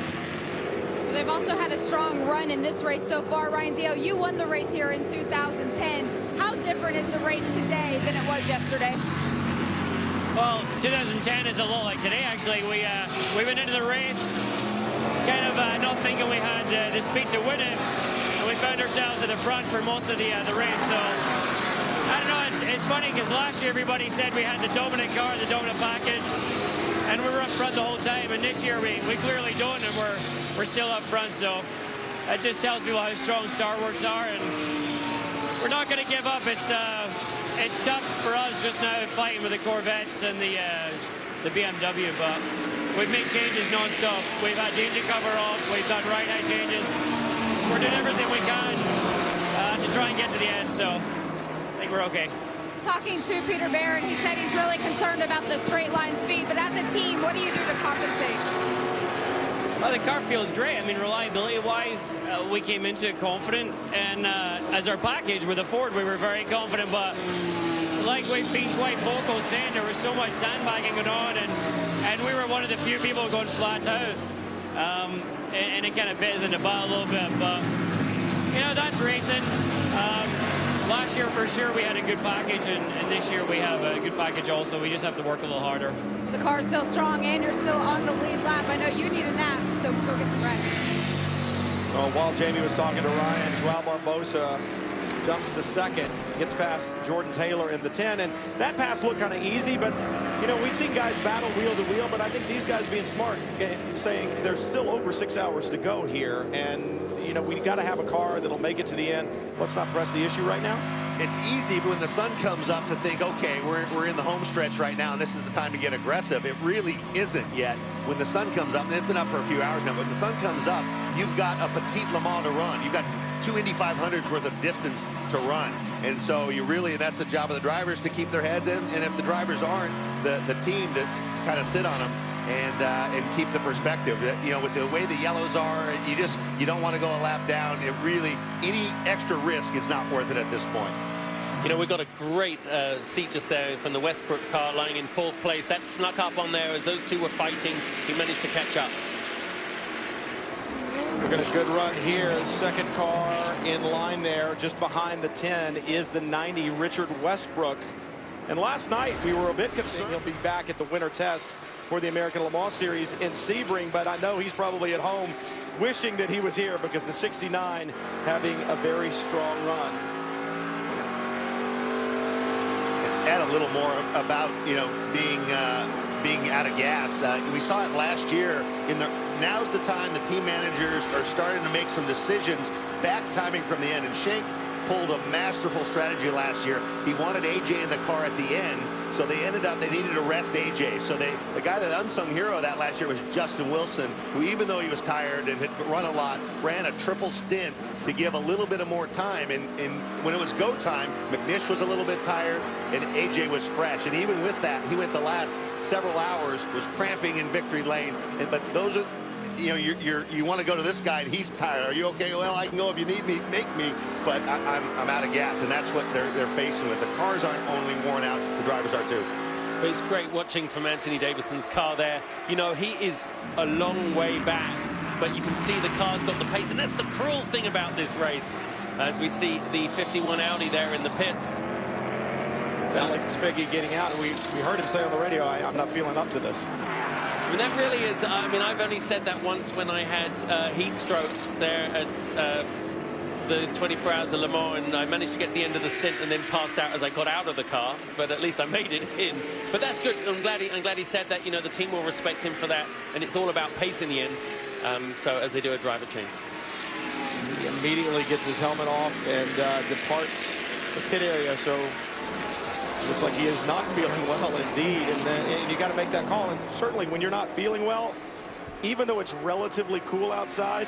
Well, they've also had a strong run in this race so far. Ryan Dial, you won the race here in 2010. How different is the race today than it was yesterday? Well, 2010 is a lot like today, actually. We went into the race kind of not thinking we had the speed to win it, and we found ourselves at the front for most of the race. So, I don't know, it's funny because last year everybody said we had the dominant car, the dominant package. and we were up front the whole time. And this year we clearly don't, and we're still up front. So that just tells people how strong Star Wars are, and we're not going to give up. It's tough for us just now fighting with the Corvettes and the BMW, but we've made changes non-stop. We've had the engine cover off. We've done right-eye changes. We're doing everything we can to try and get to the end, so I think we're okay. Talking to Peter Barron, he said he's really concerned about the straight line speed, but as a team, what do you do to compensate? Well, the car feels great. I mean, reliability-wise, we came into it confident, and as our package with the Ford, we were very confident, but like we've been quite vocal saying, there was so much sandbagging going on, and we were one of the few people going flat out, and it kind of bit us in the butt a little bit, but, you know, that's racing. Last year, for sure, we had a good package, and this year we have a good package also. We just have to work a little harder. Well, the car's still strong, and you're still on the lead lap. I know you need a nap, so go get some rest. Well, while Jamie was talking to Ryan, Joao Barbosa jumps to second, gets past Jordan Taylor in the 10, and that pass looked kind of easy, but, you know, we've seen guys battle wheel to wheel, but I think these guys being smart, saying there's still over 6 hours to go here, and you know, we got to have a car that'll make it to the end. Let's not press the issue right now. It's easy when the sun comes up to think, okay, we're in the home stretch right now, and this is the time to get aggressive. It really isn't yet. When the sun comes up, and it's been up for a few hours now, but when the sun comes up, you've got a petite Le Mans to run. You've got 2 Indy 500s worth of distance to run. And so you really, that's the job of the drivers to keep their heads in. And if the drivers aren't, the team to kind of sit on them and keep the perspective. You know, with the way the yellows are, you don't want to go a lap down. It really, any extra risk is not worth it at this point. You know, we've got a great seat just there from the Westbrook car lying in 4th place. That snuck up on there as those two were fighting. He managed to catch up. We're going to good run here. Second car in line there, just behind the 10 is the 90 Richard Westbrook. And last night we were a bit concerned he'll be back at the winter test for the American Le Mans Series in Sebring, but I know he's probably at home wishing that he was here because the 69 having a very strong run. Add a little more about, you know, being out of gas. We saw it last year. Now's the time the team managers are starting to make some decisions, back timing from the end. And Shank pulled a masterful strategy last year. He wanted AJ in the car at the end, so they needed to rest AJ. So the guy, that unsung hero of that last year was Justin Wilson, who, even though he was tired and had run a lot, ran a triple stint to give a little bit of more time. And when it was go time, McNish was a little bit tired and AJ was fresh. And even with that, he went the last several hours, was cramping in victory lane. But those are, you know, you want to go to this guy and he's tired. Are you okay? Well, I can go if you need me, make me, but I'm out of gas, and that's what they're facing with. The cars aren't only worn out, the drivers are too. But it's great watching from Anthony Davison's car there. You know, he is a long way back, but you can see the car's got the pace, and that's the cruel thing about this race. As we see the 51 Audi there in the pits. It's Alex Figge getting out, and we heard him say on the radio, I'm not feeling up to this. I mean, that really is, I mean, I've only said that once when I had heat stroke there at the 24 Hours of Le Mans, and I managed to get the end of the stint and then passed out as I got out of the car, but at least I made it in. But that's good. I'm glad he said that. You know, the team will respect him for that, and it's all about pace in the end. So as they do a driver change. He immediately gets his helmet off and departs the pit area, so looks like he is not feeling well indeed, and you got to make that call. And certainly when you're not feeling well, even though it's relatively cool outside,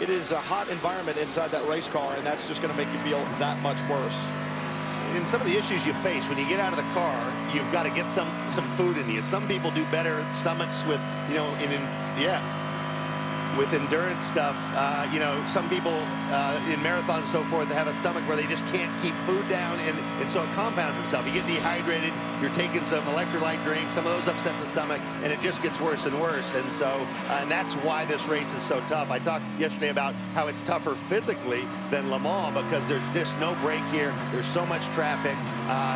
it is a hot environment inside that race car, and that's just going to make you feel that much worse. And some of the issues you face when you get out of the car, you've got to get some food in you. Some people do better stomachs with, you know, with endurance stuff. You know, some people in marathons and so forth, they have a stomach where they just can't keep food down, and so it compounds itself. You get dehydrated, you're taking some electrolyte drinks, some of those upset the stomach, and it just gets worse and worse. And so, and that's why this race is so tough. I talked yesterday about how it's tougher physically than Le Mans because there's just no break here. There's so much traffic.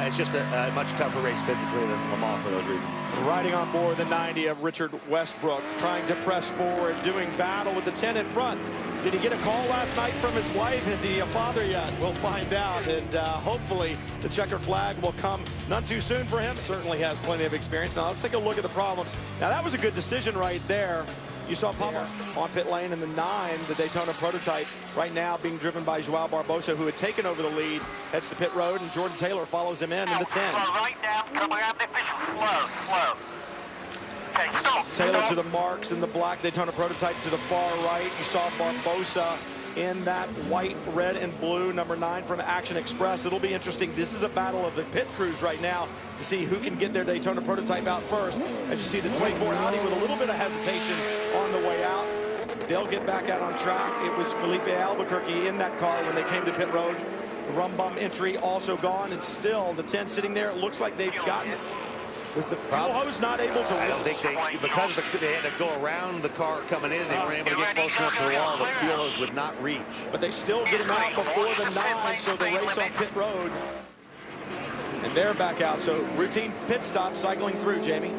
It's just a much tougher race physically than Le Mans for those reasons. Riding on board the 90 of Richard Westbrook, trying to press forward, doing battle with the 10 in front. Did he get a call last night from his wife? Is he a father yet? We'll find out, and hopefully the checkered flag will come none too soon for him. Certainly has plenty of experience. Now let's take a look at the problems. Now that was a good decision right there. You saw Papa on pit lane in the 9, the Daytona Prototype, right now being driven by Joao Barbosa, who had taken over the lead, heads to pit road, and Jordan Taylor follows him in the 10. Right down, come around the slow. Okay, stop. Taylor to the marks in the black Daytona Prototype to the far right. You saw Barbosa in that white, red, and blue, number 9 from Action Express. It'll be interesting. This is a battle of the pit crews right now to see who can get their Daytona Prototype out first. As you see the 24 Audi with a little bit of hesitation on the way out. They'll get back out on track. It was Felipe Albuquerque in that car when they came to pit road. The rum bum entry also gone, and still the 10 sitting there. It looks like they've gotten it. Was the fuel hose not able to reach? I don't think because they had to go around the car coming in, they weren't able to get close enough to the wall. The fuel hose would not reach. But they still get him out before the 9, so the race on pit road. And they're back out, so routine pit stop cycling through, Jamie.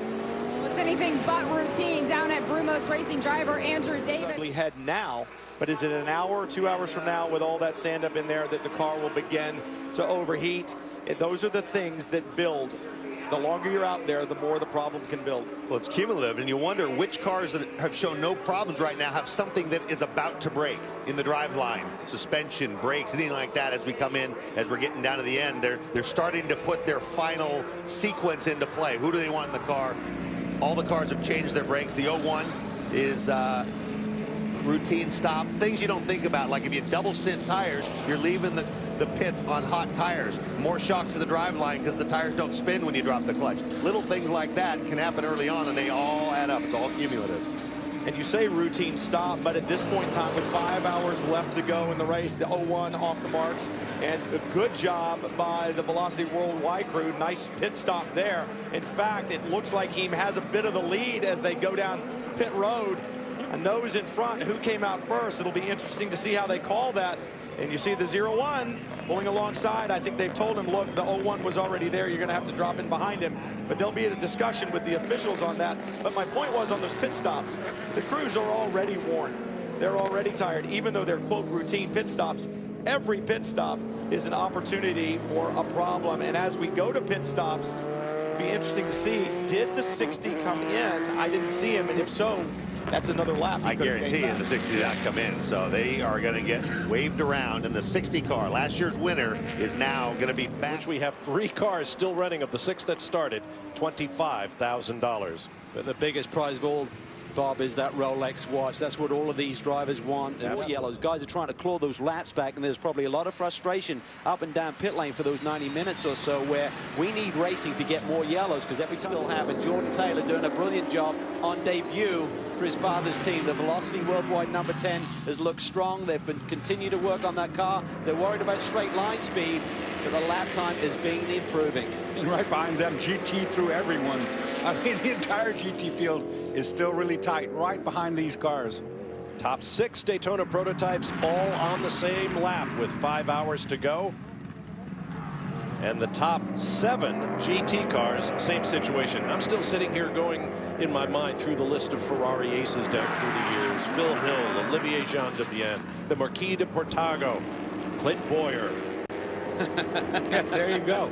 Well, it's anything but routine down at Brumos Racing driver Andrew Davis. Head now, but is it an hour or 2 hours from now with all that sand up in there that the car will begin to overheat? Those are the things that build. The longer you're out there, the more the problem can build. Well, it's cumulative, and you wonder which cars that have shown no problems right now have something that is about to break in the drive line. Suspension, brakes, anything like that as we come in, as we're getting down to the end. They're starting to put their final sequence into play. Who do they want in the car? All the cars have changed their brakes. The 01 is routine stop. Things you don't think about, like if you double stint tires, you're leaving the pits on hot tires. More shock to the drive line because the tires don't spin when you drop the clutch. Little things like that can happen early on, and they all add up. It's all cumulative. And you say routine stop, but at this point in time, with 5 hours left to go in the race, the 01 off the marks, and a good job by the Velocity Worldwide crew. Nice pit stop there. In fact, it looks like he has a bit of the lead as they go down pit road. A nose in front. Who came out first? It'll be interesting to see how they call that. And you see the 01 pulling alongside. I think they've told him, look, the 01 was already there. You're going to have to drop in behind him. But there'll be a discussion with the officials on that. But my point was on those pit stops, the crews are already worn. They're already tired, even though they're, quote, routine pit stops. Every pit stop is an opportunity for a problem. And as we go to pit stops, it'll be interesting to see, did the 60 come in? I didn't see him, and if so, that's another lap. I guarantee you the 60 did not come in, so they are going to get waved around, and the 60 car, last year's winner, is now going to be back. Which we have 3 cars still running of the 6 that started, $25,000. But the biggest prize of all, Bob, is that Rolex watch. That's what all of these drivers want. And all yellows. Guys are trying to claw those laps back, and there's probably a lot of frustration up and down pit lane for those 90 minutes or so where we need racing to get more yellows, because every time still have. And Jordan Taylor doing a brilliant job on debut for his father's team. The Velocity Worldwide number 10 has looked strong. They've been continue to work on that car. They're worried about straight line speed, but the lap time is being improving. And right behind them, GT through everyone. I mean, the entire GT field is still really tight right behind these cars. Top 6 Daytona prototypes all on the same lap with 5 hours to go. And the top 7 GT cars, same situation. I'm still sitting here going in my mind through the list of Ferrari aces down through the years. Phil Hill, Olivier Jean-Debien, the Marquis de Portago, Clint Boyer. There you go.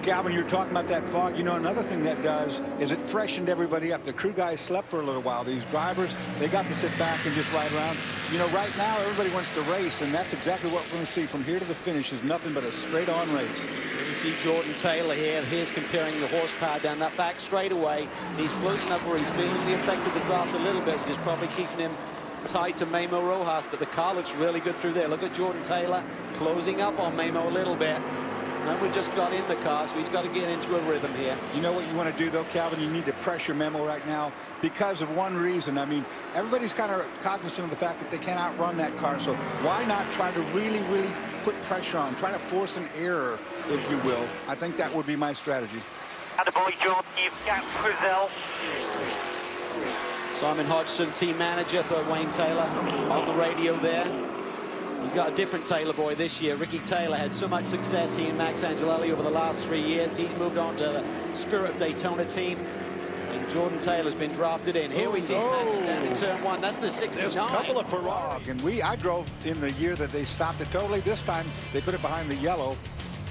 Calvin, you're talking about that fog. You know, another thing that does is it freshened everybody up. The crew guys slept for a little while. These drivers, they got to sit back and just ride around. You know, right now, everybody wants to race, and that's exactly what we're going to see from here to the finish is nothing but a straight-on race. You see Jordan Taylor here. Here's comparing the horsepower down that back straightaway. He's close enough where he's feeling the effect of the draft a little bit, just probably keeping him tight to Memo Rojas, but the car looks really good through there. Look at Jordan Taylor closing up on Memo a little bit. And we just got in the car, so he's got to get into a rhythm here. You know what you want to do, though, Calvin? You need to pressure Memo right now because of one reason. I mean, everybody's kind of cognizant of the fact that they can't outrun that car, so why not try to really, really put pressure on, try to force an error, if you will. I think that would be my strategy. Attaboy, Jordan, you've got Frizzell. Simon Hodgson, team manager for Wayne Taylor, on the radio there. He's got a different Taylor boy this year. Ricky Taylor had so much success, he and Max Angelelli, over the last 3 years. He's moved on to the Spirit of Daytona team. And Jordan Taylor's been drafted in. Here we see snatching down in turn 1. That's the 69. There's a couple of Ferrari. And I drove in the year that they stopped it totally. This time they put it behind the yellow,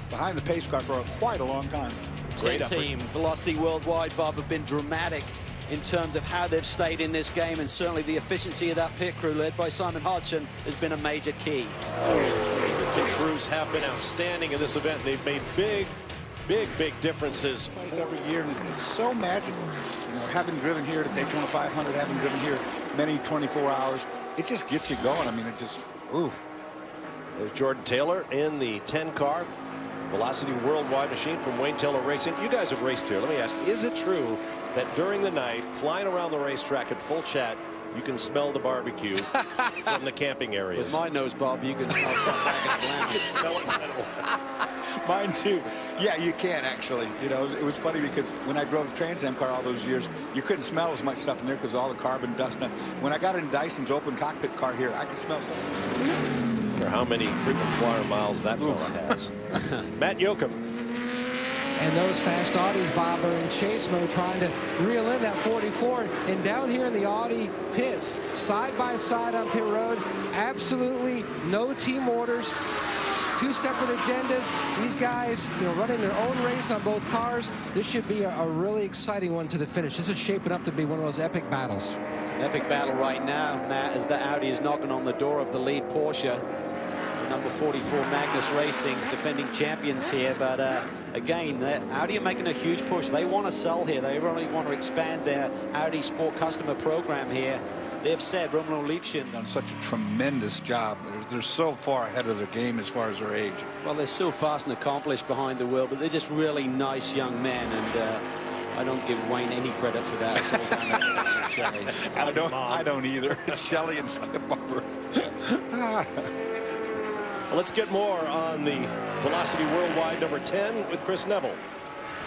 behind the pace car for quite a long time. 10 team Velocity Worldwide, Bob, have been dramatic in terms of how they've stayed in this game, and certainly the efficiency of that pit crew led by Simon Hodgson has been a major key. The pit crews have been outstanding in this event. They've made big differences. Every year, and it's so magical. You know, having driven here at Daytona 500, having driven here many 24 hours, it just gets you going. I mean, it just, ooh. There's Jordan Taylor in the 10 car. Velocity Worldwide machine from Wayne Taylor Racing. You guys have raced here. Let me ask, is it true that during the night, flying around the racetrack at full chat, you can smell the barbecue from the camping areas? With my nose, Bob, you can smell stuff back in Atlanta. You can smell it. Mine too. Yeah, you can actually. You know, it was funny because when I drove the Trans Am car all those years, you couldn't smell as much stuff in there because of all the carbon dust. When I got in Dyson's open cockpit car here, I could smell stuff. Or how many frequent flyer miles that fella has. Matt Yoakum. And those fast Audis, Bob, are in chase mode, trying to reel in that 44. And down here in the Audi pits, side by side on pit road, absolutely no team orders, two separate agendas. These guys, you know, running their own race on both cars. This should be a really exciting one to the finish. This is shaping up to be one of those epic battles. It's an epic battle right now, Matt, as the Audi is knocking on the door of the lead Porsche. The number 44 Magnus Racing, defending champions here, but again, Audi are making a huge push. They want to sell here. They really want to expand their Audi Sport customer program here. They've said Romano Liebchen done such a tremendous job. They're so far ahead of their game as far as their age. Well, they're so fast and accomplished behind the wheel, but they're just really nice young men, and I don't give Wayne any credit for that. I don't either. It's Shelley and Skip Barber. Well, let's get more on the Velocity Worldwide number 10 with Chris Neville.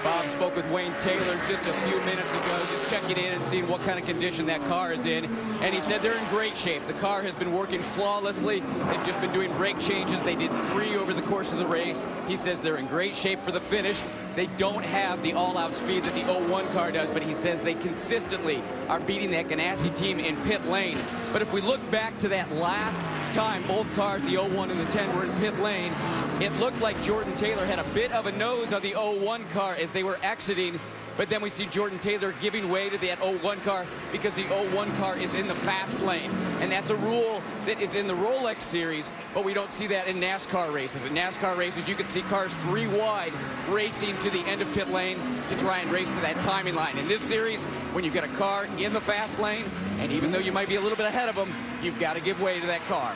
Bob spoke with Wayne Taylor just a few minutes ago, just checking in and seeing what kind of condition that car is in. And he said they're in great shape. The car has been working flawlessly. They've just been doing brake changes. They did 3 over the course of the race. He says they're in great shape for the finish. They don't have the all-out speed that the 01 car does, but he says they consistently are beating that Ganassi team in pit lane. But if we look back to that last time both cars, the 01 and the 10, were in pit lane, it looked like Jordan Taylor had a bit of a nose on the 01 car as they were exiting, but then we see Jordan Taylor giving way to that 01 car because the 01 car is in the fast lane. And that's a rule that is in the Rolex series, but we don't see that in NASCAR races. In NASCAR races, you can see cars 3 wide racing to the end of pit lane to try and race to that timing line. In this series, when you've got a car in the fast lane, and even though you might be a little bit ahead of them, you've got to give way to that car.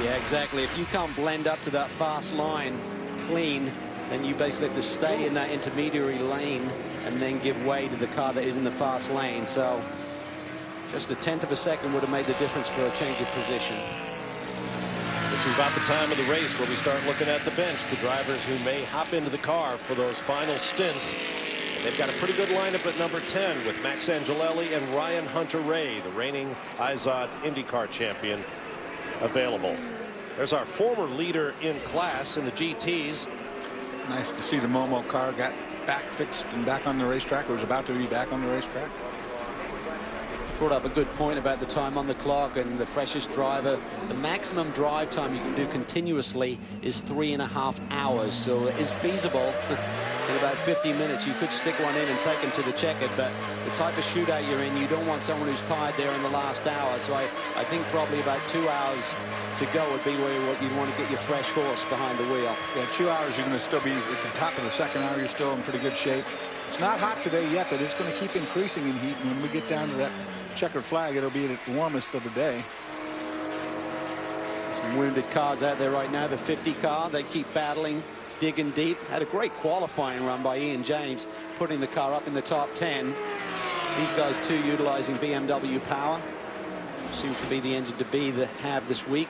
Yeah, exactly. If you can't blend up to that fast line clean, then you basically have to stay in that intermediary lane and then give way to the car that is in the fast lane. So just a 1/10 of a second would have made the difference for a change of position. This is about the time of the race where we start looking at the bench, the drivers who may hop into the car for those final stints. They've got a pretty good lineup at number 10 with Max Angelelli and Ryan Hunter-Reay, the reigning IZOD IndyCar champion, available. There's our former leader in class in the GTs. Nice to see the Momo car got back fixed and back on the racetrack, or was about to be back on the racetrack. Brought up a good point about the time on the clock and the freshest driver. The maximum drive time you can do continuously is 3.5 hours, so it is feasible. In about 50 minutes, you could stick one in and take them to the checkered, but the type of shootout you're in, you don't want someone who's tired there in the last hour. So I think probably about 2 hours to go would be where you'd want to get your fresh horse behind the wheel. Yeah, 2 hours, you're going to still be at the top of the second hour. You're still in pretty good shape. It's not hot today yet, but it's going to keep increasing in heat. And when we get down to that checkered flag, it'll be at the warmest of the day. Some wounded cars out there right now. The 50 car, they keep battling, digging deep. Had a great qualifying run by Ian James, putting the car up in the top 10. These guys too utilizing BMW power. Seems to be the engine to have this week.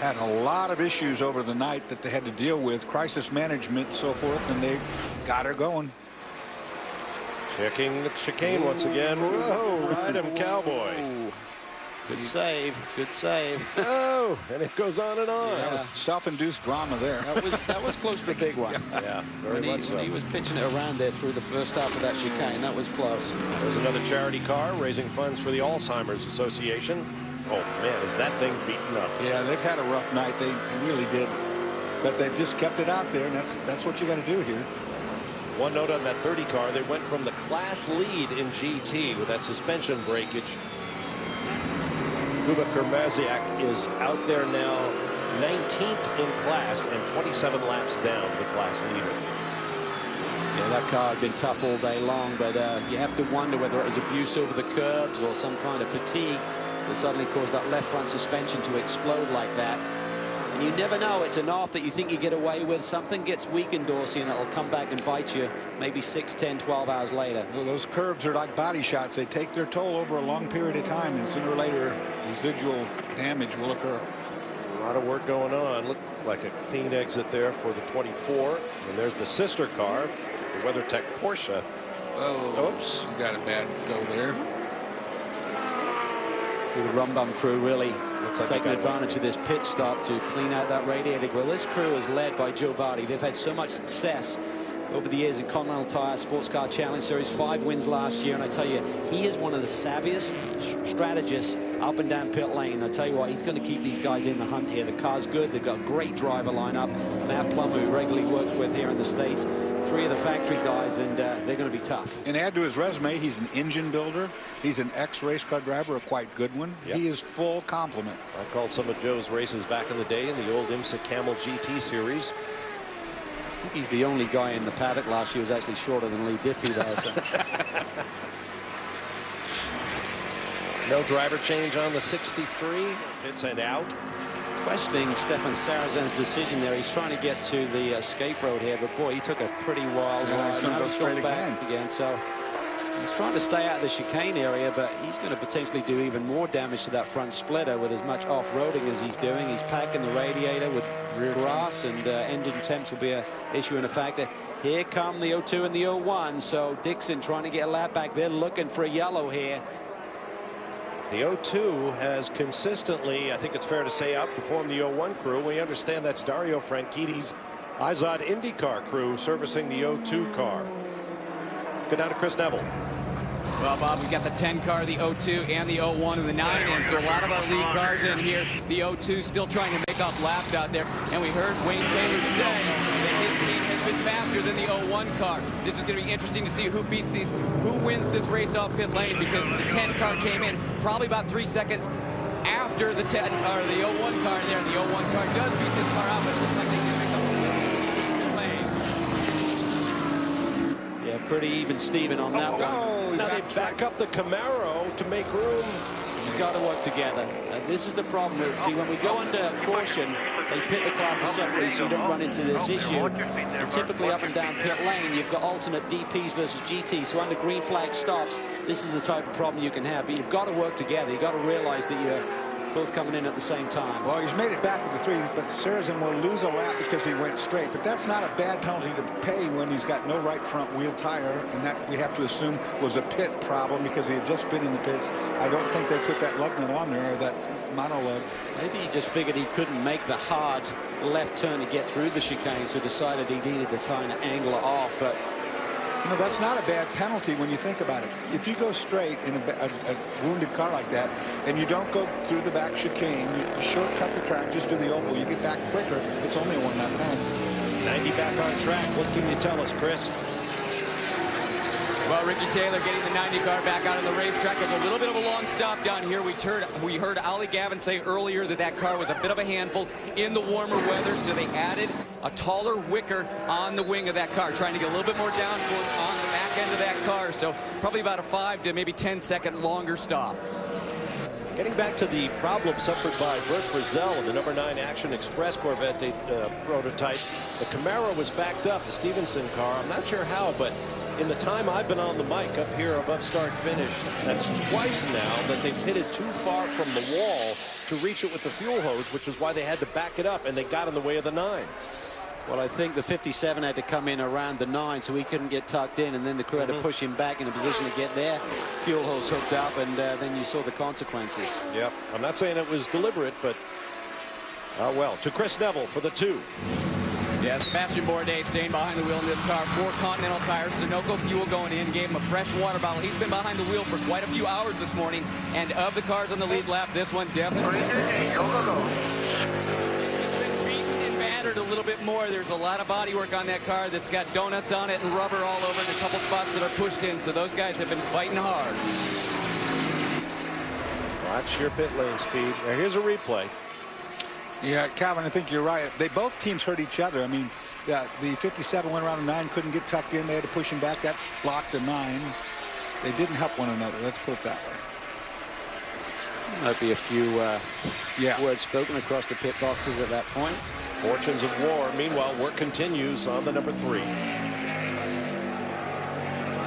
Had a lot of issues over the night that they had to deal with, crisis management and so forth, and they got her going. Checking the chicane once again. Whoa, ride him, cowboy. Good save, good save. Oh, and it goes on and on. That was self-induced drama there. That was close to a big one. Yeah, very much so. When he was pitching it around there through the first half of that chicane, that was close. There's another charity car raising funds for the Alzheimer's Association. Oh, man, is that thing beaten up. Yeah, they've had a rough night. They really did. But they've just kept it out there, and that's what you got to do here. One note on that 30 car, they went from the class lead in GT with that suspension breakage. Kuba Kermaziak is out there now 19th in class and 27 laps down to the class leader. Yeah, that car had been tough all day long, but you have to wonder whether it was abuse over the curbs or some kind of fatigue that suddenly caused that left front suspension to explode like that. And you never know. It's an off that you think you get away with. Something gets weakened, Dorsey, and it'll come back and bite you maybe 6, 10, 12 hours later. Well, those curbs are like body shots. They take their toll over a long period of time, and sooner or later, residual damage will occur. A lot of work going on. Looked like a clean exit there for the 24. And there's the sister car, the WeatherTech Porsche. Oh, oops. You got a bad go there. The Rum Bum crew really taking advantage of this pit stop to clean out that radiator grill. This crew is led by Joe Vardy. They've had so much success over the years in Continental Tire Sports Car Challenge Series, 5 wins last year, and I tell you, he is one of the savviest strategists up and down pit lane. I tell you what, he's going to keep these guys in the hunt here. The car's good. They've got a great driver lineup. Matt Plummer, who regularly works with here in the States, 3 of the factory guys, and they're going to be tough. And add to his resume, he's an engine builder. He's an ex-race car driver, a quite good one. Yep. He is full complement. I called some of Joe's races back in the day in the old IMSA Camel GT series. I think he's the only guy in the paddock last year who was actually shorter than Lee Diffie there. So. No driver change on the 63. Pits and out. Questioning Stefan Sarazen's decision there. He's trying to get to the escape road here, but boy, he took a pretty wild ride. He's going to go straight again. So he's trying to stay out of the chicane area, but he's going to potentially do even more damage to that front splitter with as much off-roading as he's doing. He's packing the radiator with grass, and engine temps will be an issue and a factor. Here come the 02 and the 01. So Dixon trying to get a lap back. They're looking for a yellow here. The 02 has consistently, I think it's fair to say, outperformed the 01 crew. We understand that's Dario Franchitti's Izod IndyCar crew servicing the 02 car. Good down to Chris Neville. Well, Bob, we've got the 10 car, the 02, and the 01 and the 9 in. So a lot of our lead cars in here. The 02 still trying to make up laps out there. And we heard Wayne Taylor say that his team has been faster than the 01 car. This is going to be interesting to see who wins this race off pit lane, because the 10 car came in probably about 3 seconds after the 10 or the 01 car there. And the 01 car does beat this car out, but it looks like they can make up lane. Yeah, pretty even Steven on that one. Now they back up the Camaro to make room. You've got to work together. This is the problem. See, when we go under caution, they pit the classes separately so you don't run into this issue. And typically up and down pit lane, you've got alternate DPs versus GT. So under green flag stops, this is the type of problem you can have. But you've got to work together. You've got to realize that you're both coming in at the same time. Well, he's made it back with the 3, but Sarazen will lose a lap because he went straight. But that's not a bad penalty to pay when he's got no right front wheel tire, and that we have to assume was a pit problem because he had just been in the pits. I don't think they put that lug nut on there, or that monolug. Maybe he just figured he couldn't make the hard left turn to get through the chicane, so decided he needed to try and angle it off. But you know, that's not a bad penalty when you think about it. If you go straight in a wounded car like that, and you don't go through the back chicane, you shortcut the track, just do the oval, you get back quicker, it's only a 1-lap penalty. 90 back on track. What can you tell us, Chris? Well, Ricky Taylor getting the 90 car back out on the racetrack. It was a little bit of a long stop down here. We heard Ollie Gavin say earlier that that car was a bit of a handful in the warmer weather, so they added a taller wicker on the wing of that car, trying to get a little bit more downforce on the back end of that car. So probably about a 5 to maybe 10-second longer stop. Getting back to the problem suffered by Bert Frizzell in the number 9 Action Express Corvette prototype. The Camaro was backed up, the Stevenson car. I'm not sure how, but in the time I've been on the mic up here above start finish, that's twice now that they pitted too far from the wall to reach it with the fuel hose, which is why they had to back it up, and they got in the way of the 9. Well, I think the 57 had to come in around the 9, so he couldn't get tucked in, and then the crew had to push him back in a position to get their fuel hose hooked up, and then you saw the consequences. Yep. I'm not saying it was deliberate, but well, to Chris Neville for the 2. Yeah, Sebastian Bourdais staying behind the wheel in this car. 4 Continental tires, Sunoco fuel going in, gave him a fresh water bottle. He's been behind the wheel for quite a few hours this morning, and of the cars on the lead lap, this one definitely. It's been beaten and battered a little bit more. There's a lot of bodywork on that car that's got donuts on it and rubber all over it, and a couple spots that are pushed in, so those guys have been fighting hard. Watch your pit lane speed. Now here's a replay. Yeah, Calvin, I think you're right. Both teams hurt each other. I mean, the 57 went around the 9, couldn't get tucked in. They had to push him back. That's blocked the 9. They didn't help one another. Let's put it that way. Might be a few words spoken across the pit boxes at that point. Fortunes of war. Meanwhile, work continues on the number 3.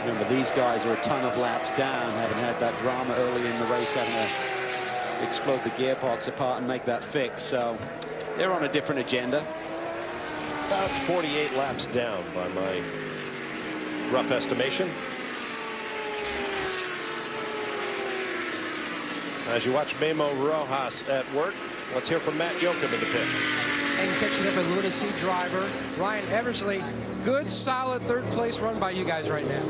Remember, these guys are a ton of laps down, having had that drama early in the race, having to explode the gearbox apart and make that fix. So they're on a different agenda. About 48 laps down by my rough estimation. As you watch Memo Rojas at work, let's hear from Matt Yoakum in the pit. And catching up with Lunacy driver Ryan Eversley. Good, solid third-place run by you guys right now.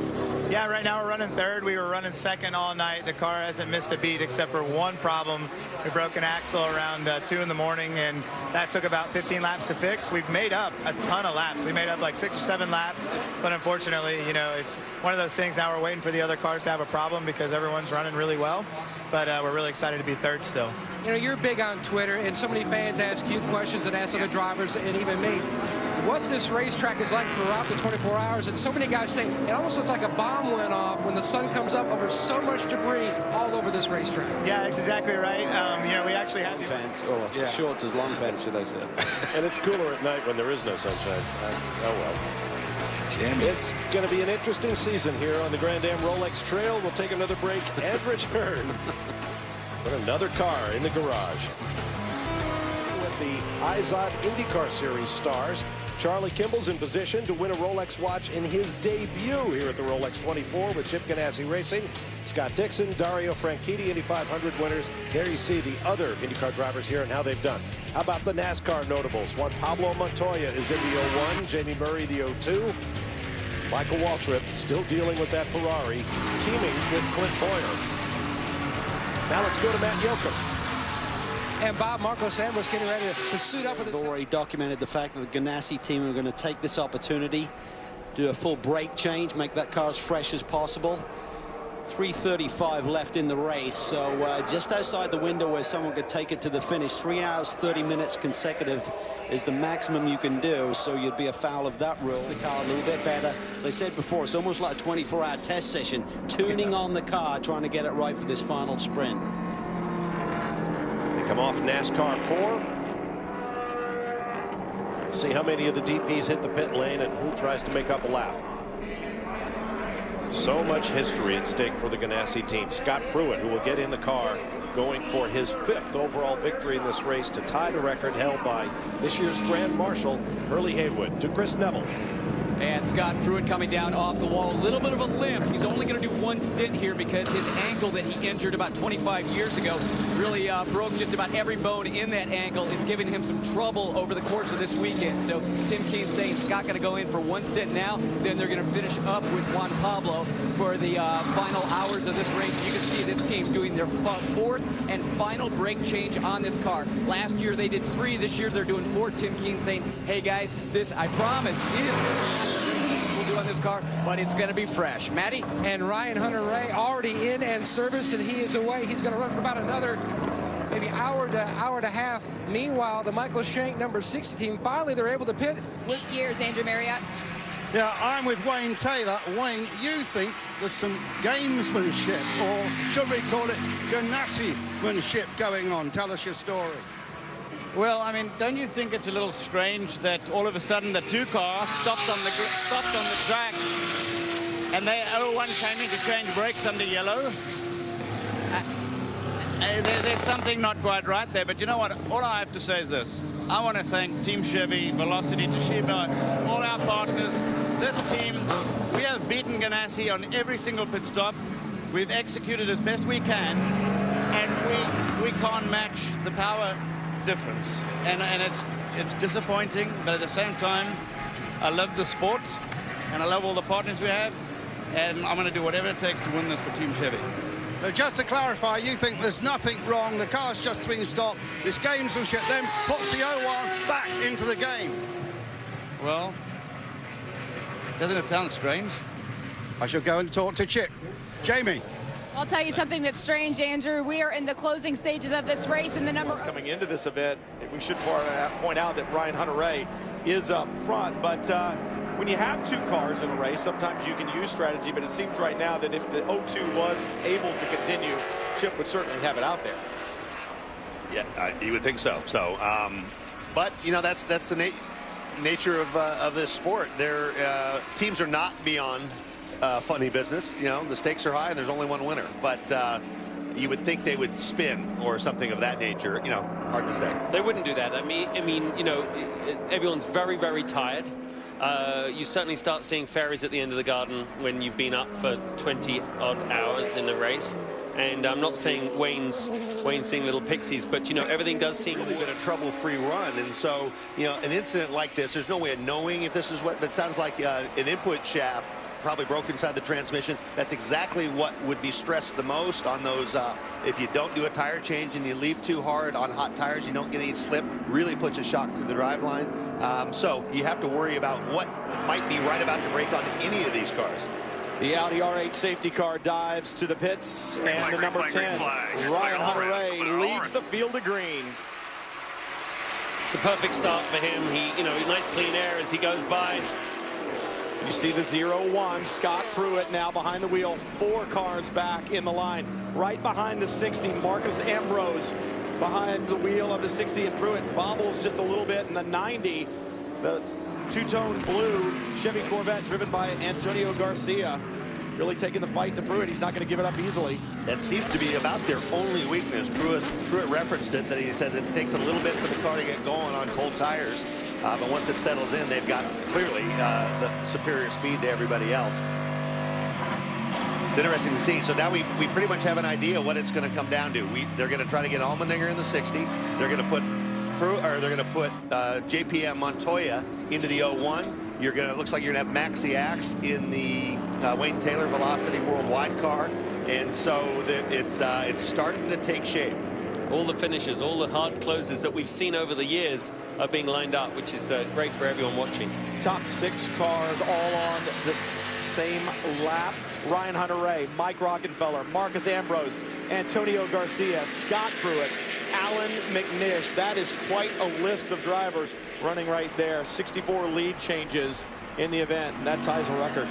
Yeah, right now we're running third. We were running second all night. The car hasn't missed a beat except for one problem. We broke an axle around 2 in the morning, and that took about 15 laps to fix. We've made up a ton of laps. We made up like 6 or 7 laps, but unfortunately, you know, it's one of those things. Now we're waiting for the other cars to have a problem because everyone's running really well, but we're really excited to be third still. You know, you're big on Twitter, and so many fans ask you questions and ask other drivers and even me what this racetrack is like throughout the 24 hours. And so many guys say it almost looks like a bomb went off when the sun comes up over so much debris all over this racetrack. Yeah, that's exactly right. You know, we actually have pants, or shorts as long pants, should I say. And it's cooler at night when there is no sunshine. Oh, well. It's going to be an interesting season here on the Grand Am Rolex Trail. We'll take another break and return. Put another car in the garage. With the IZOD IndyCar Series stars, Charlie Kimball's in position to win a Rolex watch in his debut here at the Rolex 24 with Chip Ganassi Racing. Scott Dixon, Dario Franchitti, Indy 500 winners. There you see the other IndyCar drivers here and how they've done. How about the NASCAR notables? Juan Pablo Montoya is in the 01, Jamie Murray the 02. Michael Waltrip still dealing with that Ferrari, teaming with Clint Boyer. Now let's go to Matt Yoakum. And Bob Marcos Ambrose getting ready to suit up with his... Already documented the fact that the Ganassi team are going to take this opportunity, do a full brake change, make that car as fresh as possible. 3:35 left in the race, so just outside the window where someone could take it to the finish. 3 hours, 30 minutes consecutive is the maximum you can do, so you'd be afoul of that rule. The car a little bit better. As I said before, it's almost like a 24-hour test session, tuning on the car, trying to get it right for this final sprint. They come off NASCAR 4. See how many of the DPs hit the pit lane and who tries to make up a lap. So much history at stake for the Ganassi team. Scott Pruitt, who will get in the car, going for his 5th overall victory in this race to tie the record held by this year's Grand Marshal, Hurley Haywood. To Chris Neville. And Scott Pruitt coming down off the wall. A little bit of a limp. He's only going to do one stint here because his ankle that he injured about 25 years ago really broke just about every bone in that ankle. Is giving him some trouble over the course of this weekend. So Tim Keen saying Scott going to go in for one stint now. Then they're going to finish up with Juan Pablo for the final hours of this race. You can see this team doing their 4th and final brake change on this car. Last year they did 3. This year they're doing 4. Tim Keen saying, hey guys, this I promise is we'll do on this car, but it's going to be fresh. Matty? And Ryan Hunter-Reay already in and serviced, and he is away. He's going to run for about another maybe hour to hour and a half. Meanwhile, the Michael Shank number 60 team, finally they're able to pit. 8 years, Andrew Marriott. Yeah, I'm with Wayne Taylor. Wayne, you think there's some gamesmanship, or should we call it Ganassi-manship going on? Tell us your story. Well, I mean, don't you think it's a little strange that all of a sudden the 2 cars stopped on the track, and they 01 came in to change brakes under yellow? There's something not quite right there, but you know what? All I have to say is this. I want to thank Team Chevy, Velocity, Toshiba, all our partners. This team, we have beaten Ganassi on every single pit stop. We've executed as best we can, and we can't match the power difference. And it's disappointing, but at the same time, I love the sport, and I love all the partners we have, and I'm going to do whatever it takes to win this for Team Chevy. So just to clarify, you think there's nothing wrong, the car's just been stopped, this gamesmanship then puts the 01 back into the game? Well, doesn't it sound strange? I shall go and talk to Chip. Jamie. I'll tell you something that's strange, Andrew. We are in the closing stages of this race, and the number coming into this event, we should point out that Ryan Hunter-Reay is up front, but when you have two cars in a race, sometimes you can use strategy, but it seems right now that if the 02 was able to continue, Chip would certainly have it out there. Yeah, you would think so. So, but you know, that's the nature of this sport. Their teams are not beyond funny business. You know, the stakes are high and there's only one winner. But you would think they would spin or something of that nature. You know, hard to say. They wouldn't do that. I mean, you know, everyone's very, very tired. You certainly start seeing fairies at the end of the garden when you've been up for 20-odd hours in the race. And I'm not saying Wayne's seeing little pixies, but, you know, everything does seem... Really been a trouble-free run, and so, you know, an incident like this, there's no way of knowing if this is what, but it sounds like an input shaft probably broke inside the transmission. That's exactly what would be stressed the most on those, if you don't do a tire change and you leave too hard on hot tires, you don't get any slip, really puts a shock through the driveline. So you have to worry about what might be right about to break on any of these cars. The Audi R8 safety car dives to the pits, and the number 10, Ryan Hunter-Reay, leads the field of green. The perfect start for him. He, you know, nice clean air as he goes by. You see the 01, Scott Pruitt now behind the wheel, 4 cars back in the line. Right behind the 60, Marcus Ambrose behind the wheel of the 60, and Pruitt bobbles just a little bit in the 90. The two-tone blue Chevy Corvette driven by Antonio Garcia, really taking the fight to Pruitt. He's not going to give it up easily. That seems to be about their only weakness. Pruitt referenced it, that he says it takes a little bit for the car to get going on cold tires. But once it settles in, they've got clearly the superior speed to everybody else. It's interesting to see. So now we pretty much have an idea what it's going to come down to. They're going to try to get Allmendinger in the 60. They're going to put JPM Montoya into the 01. Looks like you're going to have Maxi Axe in the Wayne Taylor Velocity Worldwide car, and so it's starting to take shape. All the finishes, all the hard closes that we've seen over the years are being lined up, which is great for everyone watching. Top 6 cars all on this same lap. Ryan Hunter-Reay, Mike Rockenfeller, Marcus Ambrose, Antonio Garcia, Scott Pruitt, Alan McNish. That is quite a list of drivers running right there. 64 lead changes in the event, and that ties a record.